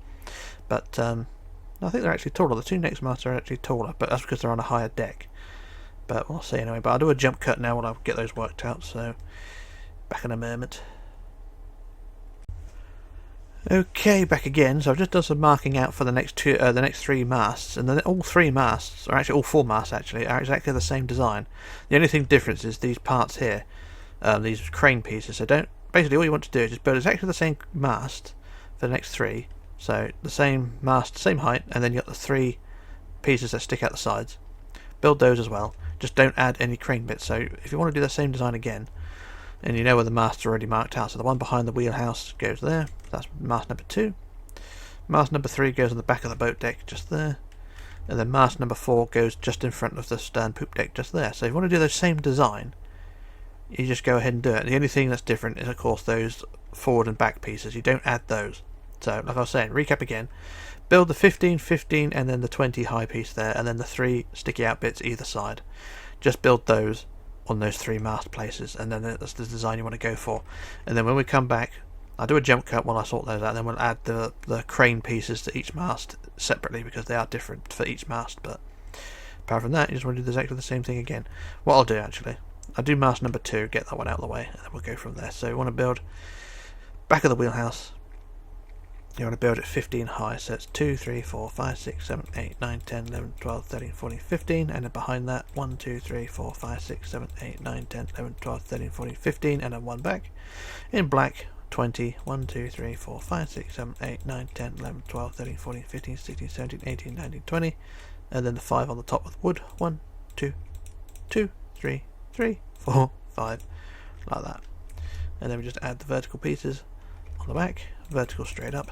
But I think they're actually taller. The two next masts are actually taller, but that's because they're on a higher deck. But we'll see anyway. But I'll do a jump cut now while I get those worked out, so back in a moment. Okay, back again. So I've just done some marking out for the next three masts, and then all three masts, or actually all four masts actually, are exactly the same design. The only thing difference is these parts here, these crane pieces. So basically all you want to do is just build exactly the same mast for the next three. So the same mast, same height, and then you got the three pieces that stick out the sides. Build those as well. just don't add any crane bits. So if you want to do the same design again, and you know where the masts are already marked out, so the one behind the wheelhouse goes there, that's mast number 2. Mast number 3 goes on the back of the boat deck, just there. And then mast number 4 goes just in front of the stern poop deck, just there. So if you want to do the same design, you just go ahead and do it. The only thing that's different is, of course, those forward and back pieces. You don't add those. So, like I was saying, recap again. Build the 15, 15, and then the 20 high piece there, and then the 3 sticky out bits either side. Just build those on those 3 mast places, and then that's the design you want to go for. And then when we come back, I'll do a jump cut while I sort those out, and then we'll add the crane pieces to each mast separately, because they are different for each mast. But apart from that, you just want to do exactly the same thing again. What I'll do, actually, I'll do mast number 2, get that one out of the way, and then we'll go from there. So you want to build back of the wheelhouse. You want to build it 15 high, so it's 2, 3, 4, 5, 6, 7, 8, 9, 10, 11, 12, 13, 14, 15, and then behind that 1, 2, 3, 4, 5, 6, 7, 8, 9, 10, 11, 12, 13, 14, 15, and then one back in black. 20, 1, 2, 3, 4, 5, 6, 7, 8, 9, 10, 11, 12, 13, 14, 15, 16, 17, 18, 19, 20, and then the 5 on the top with wood. 1, 2, 2, 3, 3, 4, 5, like that. And then we just add the vertical pieces on the back, vertical straight up,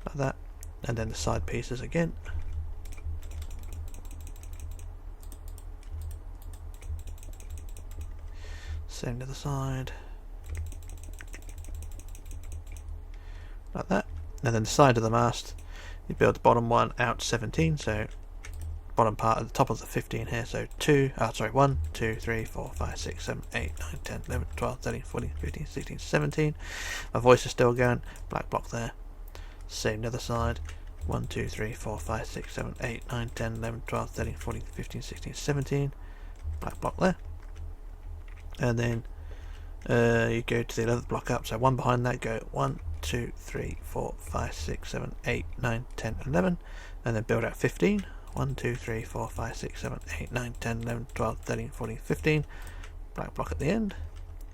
like that, and then the side pieces again. Same to the side, like that. And then the side of the mast, you build the bottom one out 17, so bottom part at the top of the 15 here, so 1, 2, 3, 4, 5, 6, 7, 8, 9, 10, 11, 12, 13, 14, 15, 16, 17. My voice is still going, black block there. Same to the other side, 1, 2, 3, 4, 5, 6, 7, 8, 9, 10, 11, 12, 13, 14, 15, 16, 17, black block there. And then you go to the 11th block up, so one behind that, go 1, 2, 3, 4, 5, 6, 7, 8, 9, 10, 11, and then build out 15. 1, 2, 3, 4, 5, 6, 7, 8, 9, 10, 11, 12, 13, 14, 15, black block at the end.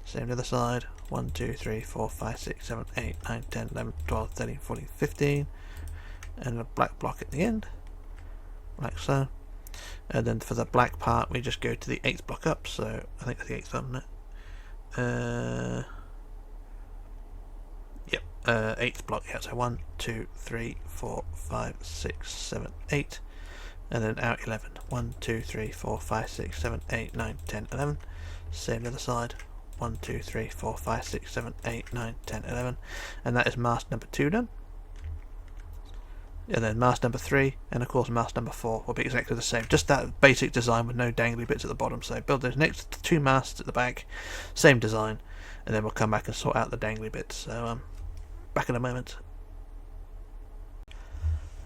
Same to the other side, 1, 2, 3, 4, 5, 6, 7, 8, 9, 10, 11, 12, 13, 14, 15, and a black block at the end, like so. And then for the black part, we just go to the 8th block up, so I think that's the 8th one, isn't it? Yep, 8th block, yeah, so 1, 2, 3, 4, 5, 6, 7, 8, and then out 11. 1, 2, 3, 4, 5, 6, 7, 8, 9, 10, 11. Same the other side. 1, 2, 3, 4, 5, 6, 7, 8, 9, 10, 11. And that is mast number 2 done. And then mast number 3, and of course mast number 4 will be exactly the same. Just that basic design with no dangly bits at the bottom. So build those next 2 masts at the back, same design, and then we'll come back and sort out the dangly bits. So back in a moment.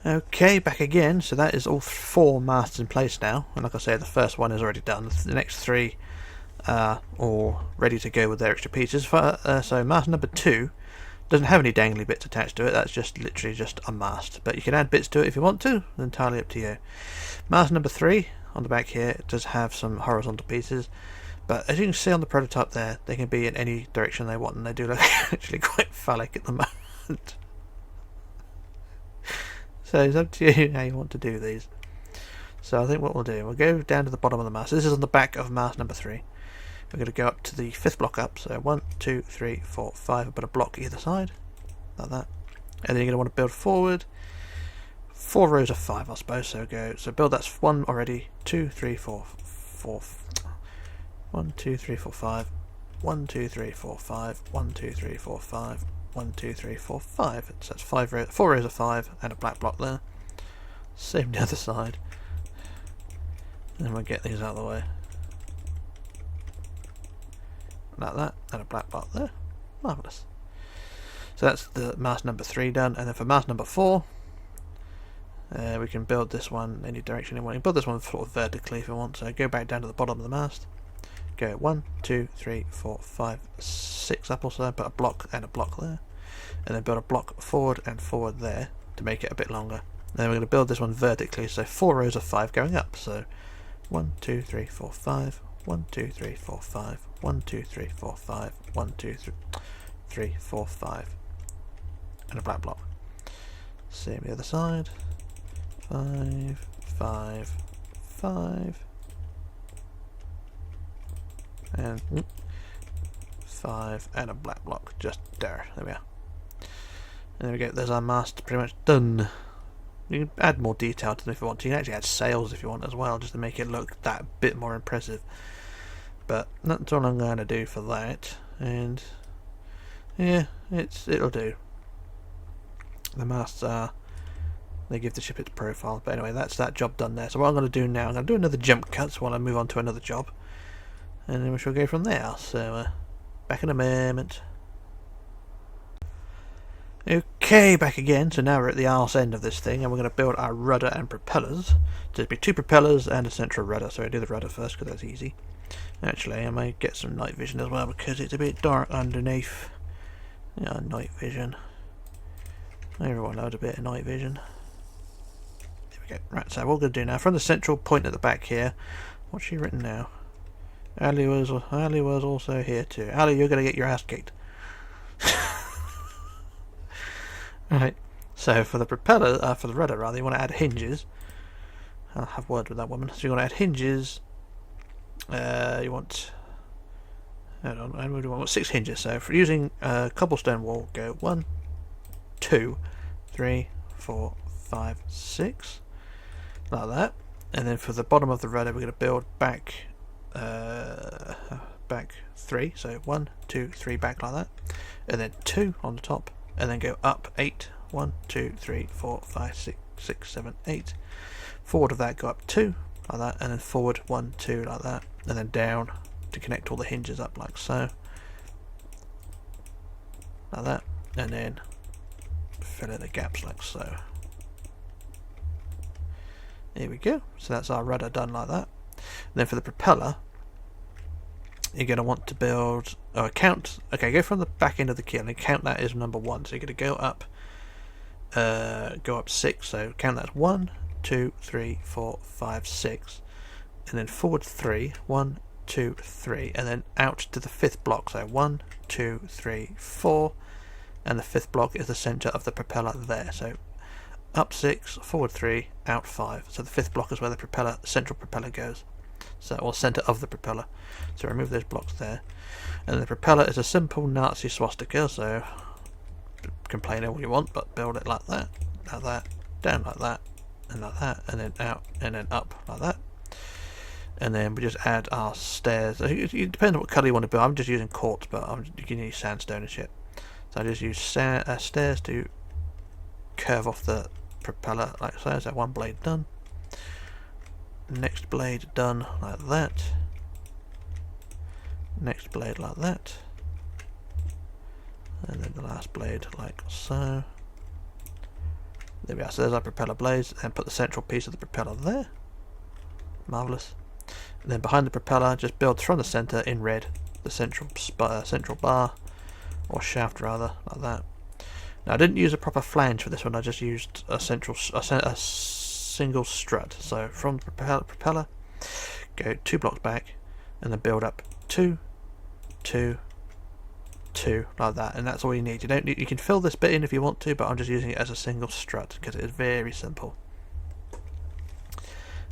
Okay, back again. So that is all 4 masts in place now, and like I said, the first one is already done. The next 3 are all ready to go with their extra pieces. So mast number 2 doesn't have any dangly bits attached to it. That's just literally just a mast, but you can add bits to it if you want to. It's entirely up to you. Mast number 3 on the back here does have some horizontal pieces, but as you can see on the prototype there, they can be in any direction they want, and they do look actually quite phallic at the moment. So it's up to you how you want to do these. So I think what we'll do, we'll go down to the bottom of the mast. This is on the back of mast number 3. We're going to go up to the 5th block up, so 1, 2, 3, 4, 5, I'll put a block either side, like that. And then you're going to want to build forward 4 rows of 5, I suppose. So build that's 1 already, 2, 3, 4, 1, 2, 3, 4, 5, 1, 2, 3, 4, 5, 1, 2, 3, 4, 5, 1, 2, 3, 4, 5. So that's 4 rows of 5 and a black block there. Same the other side. And we'll get these out of the way. Like that, and a black block there. Marvellous. So that's the mast number 3 done, and then for mast number 4, we can build this one any direction you want. You can build this one sort of vertically if you want, so go back down to the bottom of the mast. Go 1, 2, 3, 4, 5, 6 up or so, put a block and a block there. And then build a block forward and forward there to make it a bit longer. And then we're going to build this one vertically, so 4 rows of 5 going up. So 1, 2, 3, 4, 5, 1, 2, 3, 4, 5, 1, 2, 3, 4, 5, 1, 2, 3, 4, 5, and a black block. Same the other side. 5, 5, 5, and 5, and a black block just there. There we are. And there we go. There's our mast pretty much done. You can add more detail to them if you want to. You can actually add sails if you want as well, just to make it look that bit more impressive. But that's all I'm going to do for that. And yeah, it'll do. The masts are, they give the ship its profile. But anyway, that's that job done there. So what I'm going to do now, I'm going to do another jump cut while I move on to another job, and then we shall go from there. So back in a moment. Okay, back again. So now we're at the arse end of this thing, and we're going to build our rudder and propellers. So there'll be 2 propellers and a central rudder. So I do the rudder first because that's easy. Actually, I might get some night vision as well because it's a bit dark underneath. Yeah, night vision. Everyone loves a bit of night vision. There we go. Right, so what we're going to do now, from the central point at the back here, what's she written now? Ali was also here too. Ali, you're going to get your ass kicked. Right, so for the propeller, for the rudder rather, you want to add hinges. I'll have word with that woman. So you want to add hinges. You want, hold on, what do you want? 6 hinges. So for using cobblestone wall, go 1, 2, 3, 4, 5, 6, like that. And then for the bottom of the rudder, we're going to build back 3. So 1, 2, 3 back like that, and then 2 on the top, and then go up 8. 1, 2, 3, 4, 5, 6, 6, 7, 8. Forward of that, go up 2 like that, and then forward 1, 2 like that, and then down to connect all the hinges up like so, like that, and then fill in the gaps like so. There we go. So that's our rudder done like that. And then for the propeller, you're going to want to build count. Okay, go from the back end of the keel and count that as number 1. So you're going to go up 6. So count that as 1, 2, 3, 4, 5, 6, and then forward 3. 1, 2, 3, and then out to the 5th block. So 1, 2, 3, 4, and the 5th block is the center of the propeller there. So up 6, forward 3, out 5. So the 5th block is where the central propeller goes. So, or center of the propeller. So remove those blocks there. And the propeller is a simple Nazi swastika, so complain all you want, but build it like that, down like that, and then out, and then up like that. And then we just add our stairs. It depends on what colour you want to build. I'm just using quartz, but you can use sandstone and shit. So I just use stairs to curve off the propeller like so. So 1 blade done. Next blade done like that. Next blade like that. And then the last blade like so. There we are. So there's our propeller blades, and put the central piece of the propeller there. Marvellous. And then behind the propeller, just build from the centre in red the central bar, or shaft rather, like that. Now I didn't use a proper flange for this one. I just used a single strut. So from the propeller, go 2 blocks back, and then build up 2, 2, 2 like that, and that's all you need. You can fill this bit in if you want to, but I'm just using it as a single strut because it is very simple.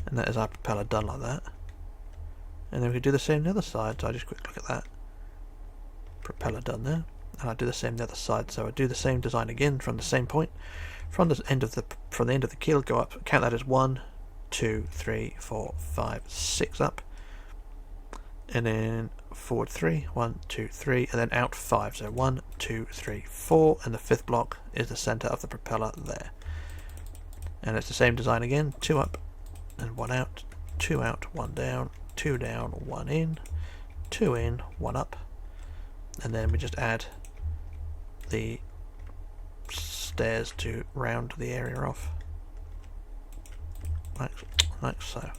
And that is our propeller done like that. And then we can do the same on the other side. So I just quick look at that. Propeller done there. And I do the same on the other side. So I do the same design again from the same point. From the end of the keel, go up. Count that as 1, 2, 3, 4, 5, 6 up. And then forward 3, 1, 2, 3, and then out 5. So 1, 2, 3, 4, and the 5th block is the center of the propeller there. And it's the same design again. 2 up and 1 out. 2 out, 1 down. 2 down, 1 in. 2 in, 1 up. And then we just add the stairs to round the area off. Like so.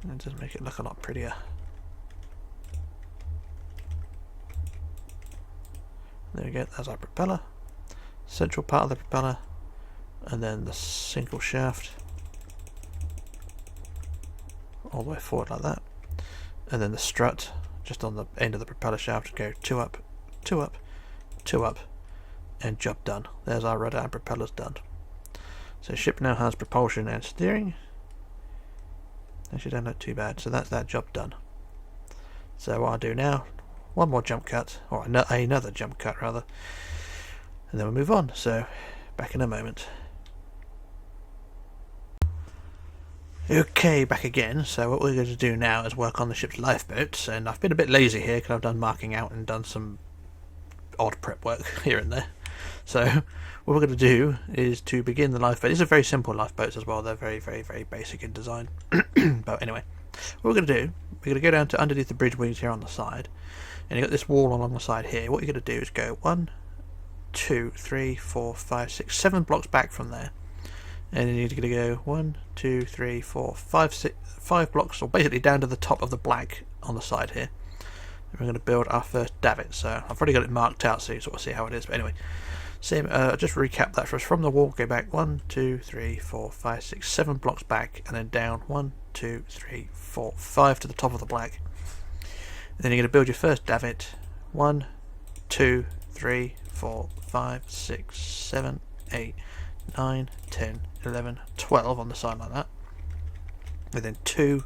It does make it look a lot prettier. There we go, that's our propeller. Central part of the propeller, and then the single shaft all the way forward like that. And then the strut just on the end of the propeller shaft, go 2 up, 2 up, 2 up, and job done. There's our rudder and propellers done. So ship now has propulsion and steering. Actually don't look too bad, so that's that job done. So what I'll do now, one more jump cut, or another jump cut rather, and then we'll move on. So back in a moment. Okay, back again. So what we're going to do now is work on the ship's lifeboats, and I've been a bit lazy here because I've done marking out and done some odd prep work here and there. So what we're going to do is to begin the lifeboat. These are very simple lifeboats as well. They're very, very, very basic in design. But anyway, what we're going to do, we're going to go down to underneath the bridge wings here on the side, and you've got this wall along the side here. What you're going to do is go 1, 2, 3, 4, 5, 6, 7 blocks back from there. And then you're going to go 1, 2, 3, 4, 5, 6, 5 blocks, or basically down to the top of the black on the side here. And we're going to build our first davit. So I've already got it marked out, so you sort of see how it is. But anyway, same. Just recap that for us. From the wall, go back 1, 2, 3, 4, 5, 6, 7 blocks back, and then down 1, 2, 3, 4, 5 to the top of the black. And then you're going to build your first davit. 1, 2, 3, 4, 5, 6, 7, 8, 9, 10, 11, 12 on the side like that, and then 2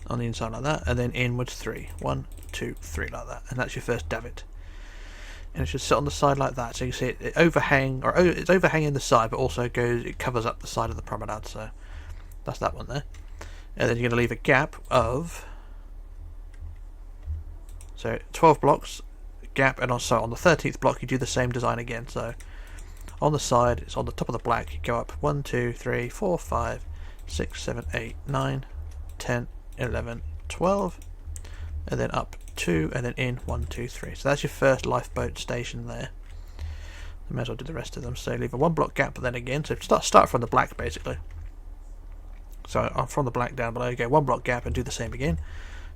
on the inside like that, and then inwards 3, 1, 2, 3 like that, and that's your first davit. And it should sit on the side like that, so you can see it's overhanging the side, but also it covers up the side of the promenade. So that's that one there, and then you're going to leave a gap of 12 blocks gap, and also on the 13th block you do the same design again. So on the side, it's on the top of the black, you go up 1, 2, 3, 4, 5, 6, 7, 8, 9, 10, 11, 12, and then up 2, and then in 1, 2, 3. So that's your first lifeboat station there. I may as well do the rest of them. So leave a 1 block gap, then again, so start from the black basically. So from the black down below, you go 1 block gap and do the same again.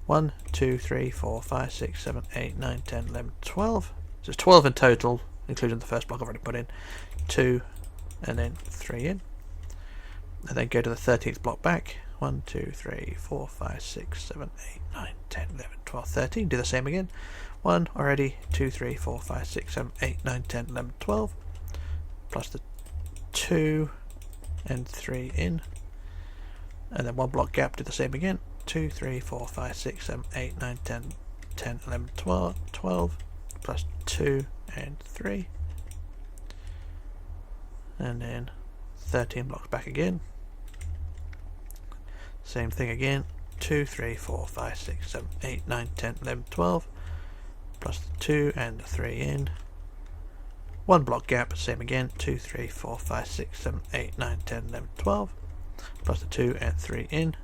1, 2, 3, 4, 5, 6, 7, 8, 9, 10, 11, 12. So it's 12 in total, including the first block I've already put in. 2, and then 3 in, and then go to the 13th block back. 1, 2, 3, 4, 5, 6, 7, 8, 9, 10, 11, 12, 13. Do the same again. 1 already. 2, 3, 4, 5, 6, 7, 8, 9, 10, 11, 12. Plus the 2 and 3 in, and then 1 block gap. Do the same again. 2, 3, 4, 5, 6, 7, 8, 9, 10, 10, 11, 12. Plus 2 and 3. And then 13 blocks back again. Same thing again. 2, 3, 4, 5, 6, 7, 8, 9, 10, 11, 12. Plus the 2 and the 3 in. 1 block gap, same again. 2, 3, 4, 5, 6, 7, 8, 9, 10, 11, 12. Plus the 2 and 3 in.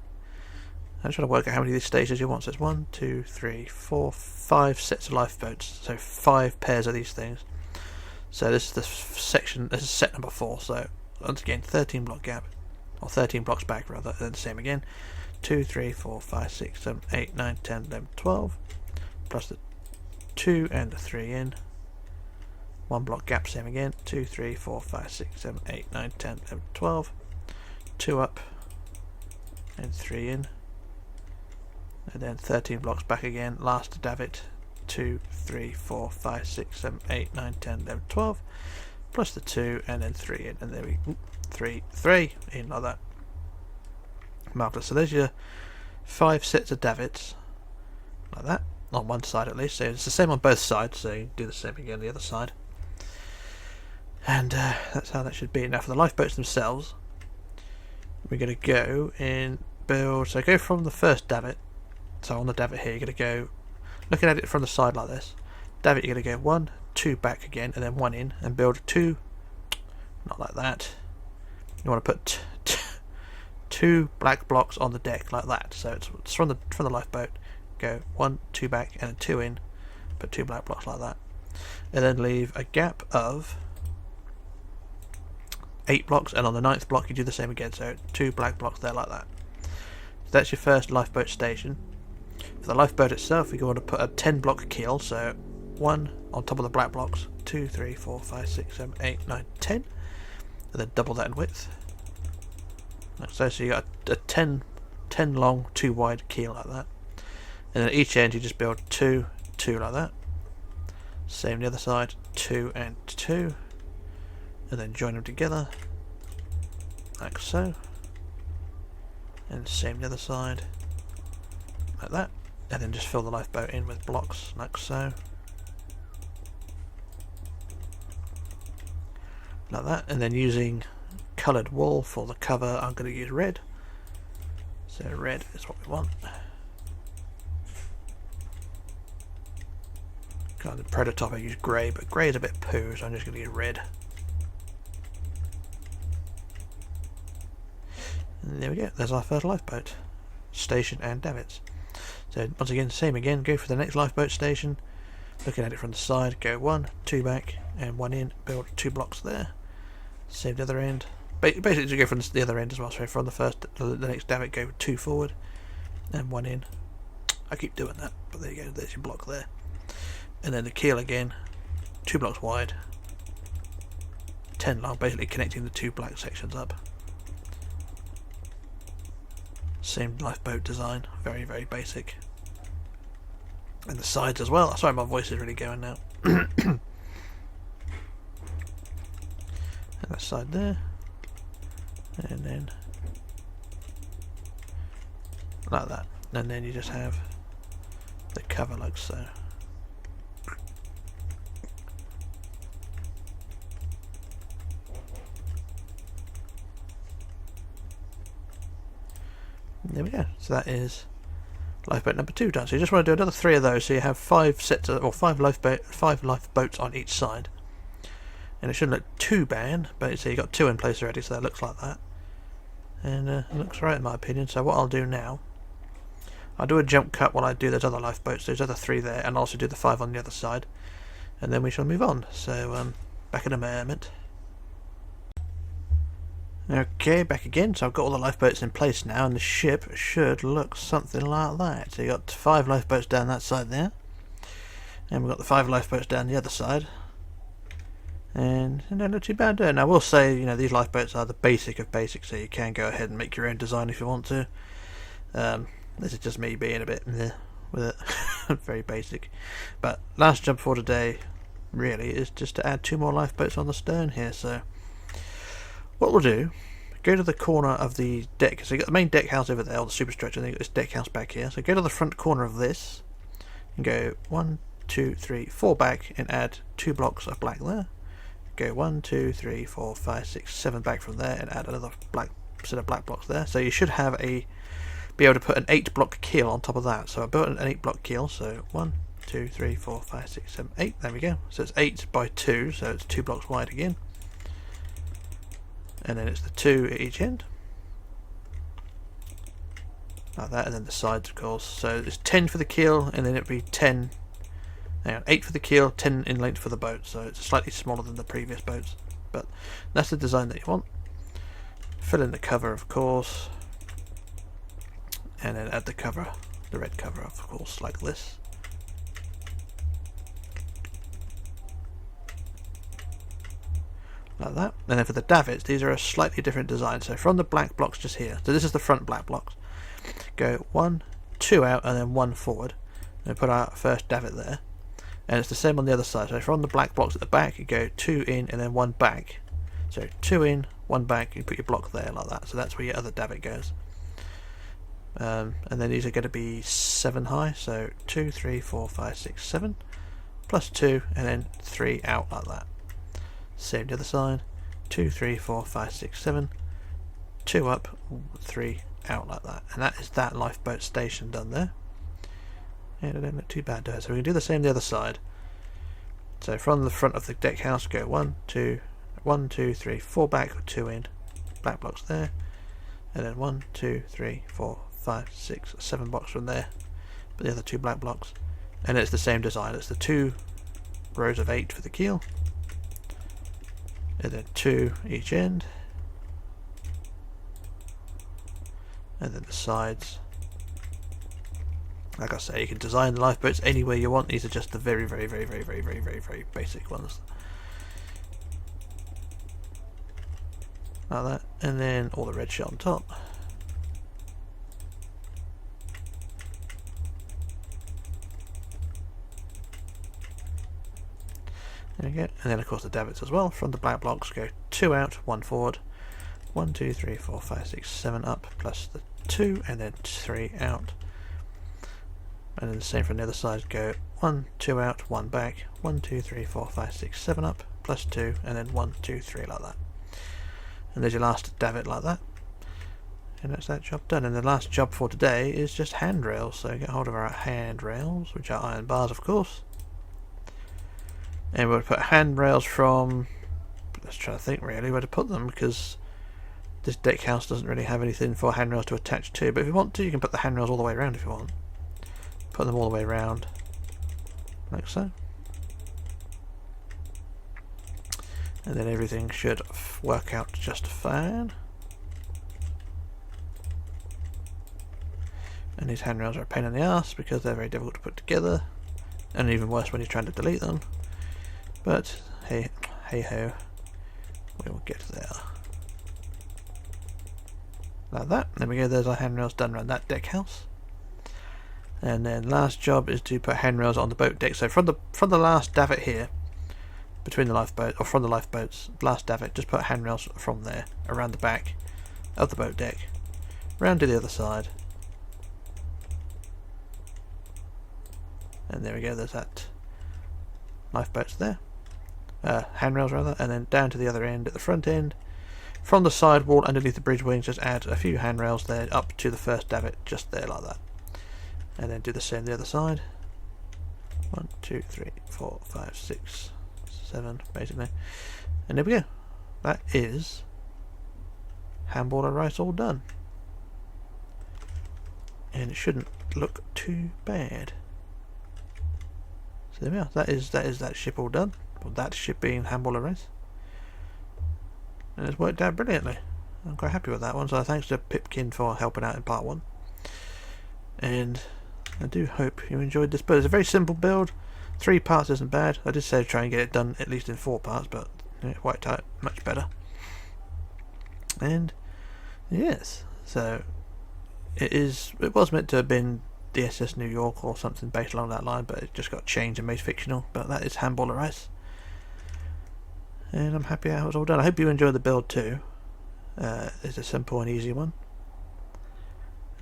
I'm trying to work out how many of these stages you want. So it's 1, 2, 3, 4, 5 sets of lifeboats. So 5 pairs of these things. So this is the section. This is set number 4. So once again, 13 block gap, or 13 blocks back rather. And then the same again. 2, 3, 4, 5, 6, 7, 8, 9, 10, 11, 12. Plus the 2 and the 3 in. 1 block gap, same again. 2, 3, 4, 5, 6, 7, 8, 9, 10, 11, 12. 2 up and 3 in. And then 13 blocks back again. Last davit. 2, 3, 4, 5, 6, 7, 8, 9, 10, 11, 12. Plus the 2 and then 3 in. And there we go. 3 in like that. Marvellous. So there's your 5 sets of davits. Like that. On one side at least. So it's the same on both sides. So you do the same again on the other side. And that's how that should be. Now for the lifeboats themselves, we're going to go and build. So go from the first davit. So on the davit here, you're going to go, looking at it from the side like this. Davit, you're going to go 1, 2 back again, and then 1 in, and build 2. Not like that. You want to put 2 black blocks on the deck like that. So it's from the lifeboat. Go 1, 2 back, and then 2 in. Put 2 black blocks like that, and then leave a gap of 8 blocks. And on the 9th block, you do the same again. So 2 black blocks there like that. So that's your first lifeboat station. For the lifeboat itself, we want to put a 10 block keel, so 1 on top of the black blocks, 2, 3, 4, 5, 6, 7, 8, 9, 10, and then double that in width. Like so you got a 10 long, 2 wide keel like that. And then at each end you just build 2, 2 like that. Same the other side, 2 and 2, and then join them together like so, and same the other side like that, and then just fill the lifeboat in with blocks like so, like that. And then using coloured wool for the cover, I'm going to use red, so red is what we want. Kind of the prototype I use grey, but grey is a bit poo, so I'm just going to use red. And there we go, there's our first lifeboat station and davits. So once again, same again, go for the next lifeboat station, looking at it from the side, go 1, 2 back and 1 in, build 2 blocks there. Same the other end. Basically to go from the other end as well, so from the next davit go 2 forward and 1 in. I keep doing that, but there you go, there's your block there. And then the keel again, 2 blocks wide, 10 long, basically connecting the 2 black sections up. Same lifeboat design, very very basic. And the sides as well. Sorry, my voice is really going now. And that side there, and then like that, and then you just have the cover like so. There we go. So that is lifeboat number 2 done. So you just want to do another 3 of those, so you have 5 sets of, or 5 lifeboats on each side. And it shouldn't look too bad, but so you got 2 in place already, so that looks like that. And it looks right in my opinion. So what I'll do now, I'll do a jump cut while I do those other lifeboats, those other 3 there, and also do the 5 on the other side. And then we shall move on. So back in a moment. Okay, back again. So I've got all the lifeboats in place now, and the ship should look something like that. So you got 5 lifeboats down that side there, and we've got the 5 lifeboats down the other side, and they don't look too bad there. Now I will say, you know, these lifeboats are the basic of basics, so you can go ahead and make your own design if you want to. This is just me being a bit meh with it. Very basic. But last jump for today really is just to add 2 more lifeboats on the stern here. So what we'll do, go to the corner of the deck. So you got the main deck house over there, or the superstructure, and then you got this deck house back here. So go to the front corner of this and go 1, 2, 3, 4 back and add 2 blocks of black there. Go 1, 2, 3, 4, 5, 6, 7 back from there and add another black set of black blocks there. So you should have be able to put an 8 block keel on top of that. So I built an 8 block keel, so 1, 2, 3, 4, 5, 6, 7, 8, there we go. So it's 8 by 2, so it's 2 blocks wide again. And then it's the 2 at each end, like that, and then the sides of course. So it's 10 for the keel, and then it'll be 10, 8 for the keel, 10 in length for the boat, so it's slightly smaller than the previous boats, but that's the design that you want. Fill in the cover of course, and then add the cover, the red cover of course, like this. Like that. And then for the davits, these are a slightly different design. So from the black blocks just here, so this is the front black blocks, go 1, 2 out and then 1 forward, and put our first davit there. And it's the same on the other side. So from the black blocks at the back, you go 2 in and then 1 back. So 2 in, 1 back, you put your block there like that. So that's where your other davit goes. And then these are going to be 7 high. So 2, 3, 4, 5, 6, 7, plus 2, and then 3 out like that. Same the other side, 2, 3, 4, 5, 6, 7, 2 up, 3 out like that. And that is that lifeboat station done there. And it don't look too bad, does it? So we can do the same the other side. So from the front of the deck house, go 1, 2, 3, 4 back, or 2 in, black blocks there, and then 1, 2, 3, 4, 5, 6, 7 blocks from there, but the other 2 black blocks. And it's the same design. It's the 2 rows of 8 for the keel, and then 2 each end, and then the sides. Like I say, you can design the lifeboats any way you want. These are just the very basic ones. Like that, and then all the red shit on top. There we go. And then of course the davits as well. From the black blocks go 2 out, 1 forward. 1, 2, 3, 4, 5, 6, 7 up, plus the 2, and then 3 out. And then the same from the other side, go 1, 2 out, 1 back, 1, 2, 3, 4, 5, 6, 7 up, plus 2, and then 1, 2, 3 like that. And there's your last davit like that. And that's that job done. And the last job for today is just handrails. So get hold of our handrails, which are iron bars of course. And we'll put handrails from, let's try to think really where to put them, because this deck house doesn't really have anything for handrails to attach to. But if you want to, you can put the handrails all the way around if you want. Put them all the way around, like so. And then everything should work out just fine. And these handrails are a pain in the ass because they're very difficult to put together, and even worse when you're trying to delete them. But hey ho, we will get there. Like that. There we go, there's our handrails done around that deck house. And then last job is to put handrails on the boat deck. So from the last davit here, between the lifeboat, or from the lifeboats, last davit, just put handrails from there around the back of the boat deck, round to the other side. And there we go, there's that lifeboats there, handrails rather, and then down to the other end at the front end. From the side wall underneath the bridge wings, just add a few handrails there up to the first davit, just there like that. And then do the same the other side. 1, 2, 3, 4, 5, 6, 7 basically. And there we go. That is Hamble-le-Rice all done. And it shouldn't look too bad. So there we are. That is that ship all done. Well, that ship being Hamble-le-Rice. And it's worked out brilliantly. I'm quite happy with that one. So thanks to Pipkin for helping out in part 1. And I do hope you enjoyed this build. It's a very simple build. 3 parts isn't bad. I did say try and get it done at least in 4 parts, but it worked out much better. And yes, so it was meant to have been the SS New York or something based along that line, but it just got changed and made fictional. But that is Hamble-le-Rice, and I'm happy how it was all done. I hope you enjoyed the build too. It's a simple and easy one.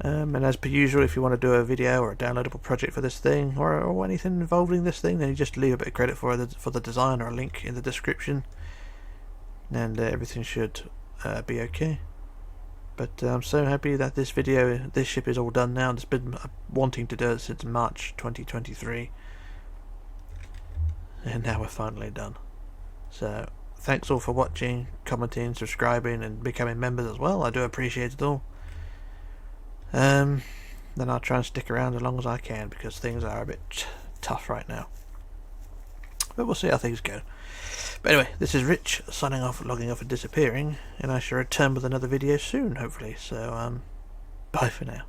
And as per usual, if you want to do a video or a downloadable project for this thing, or anything involving this thing, then you just leave a bit of credit for the design or a link in the description, and everything should be okay. But I'm so happy that this ship is all done now. It's been wanting to do it since March 2023, and now we're finally done. So thanks all for watching, commenting, subscribing, and becoming members as well. I do appreciate it all. Then I'll try and stick around as long as I can, because things are a bit tough right now. But we'll see how things go. But anyway, this is Rich signing off, logging off and disappearing, and I shall return with another video soon, hopefully. So bye for now.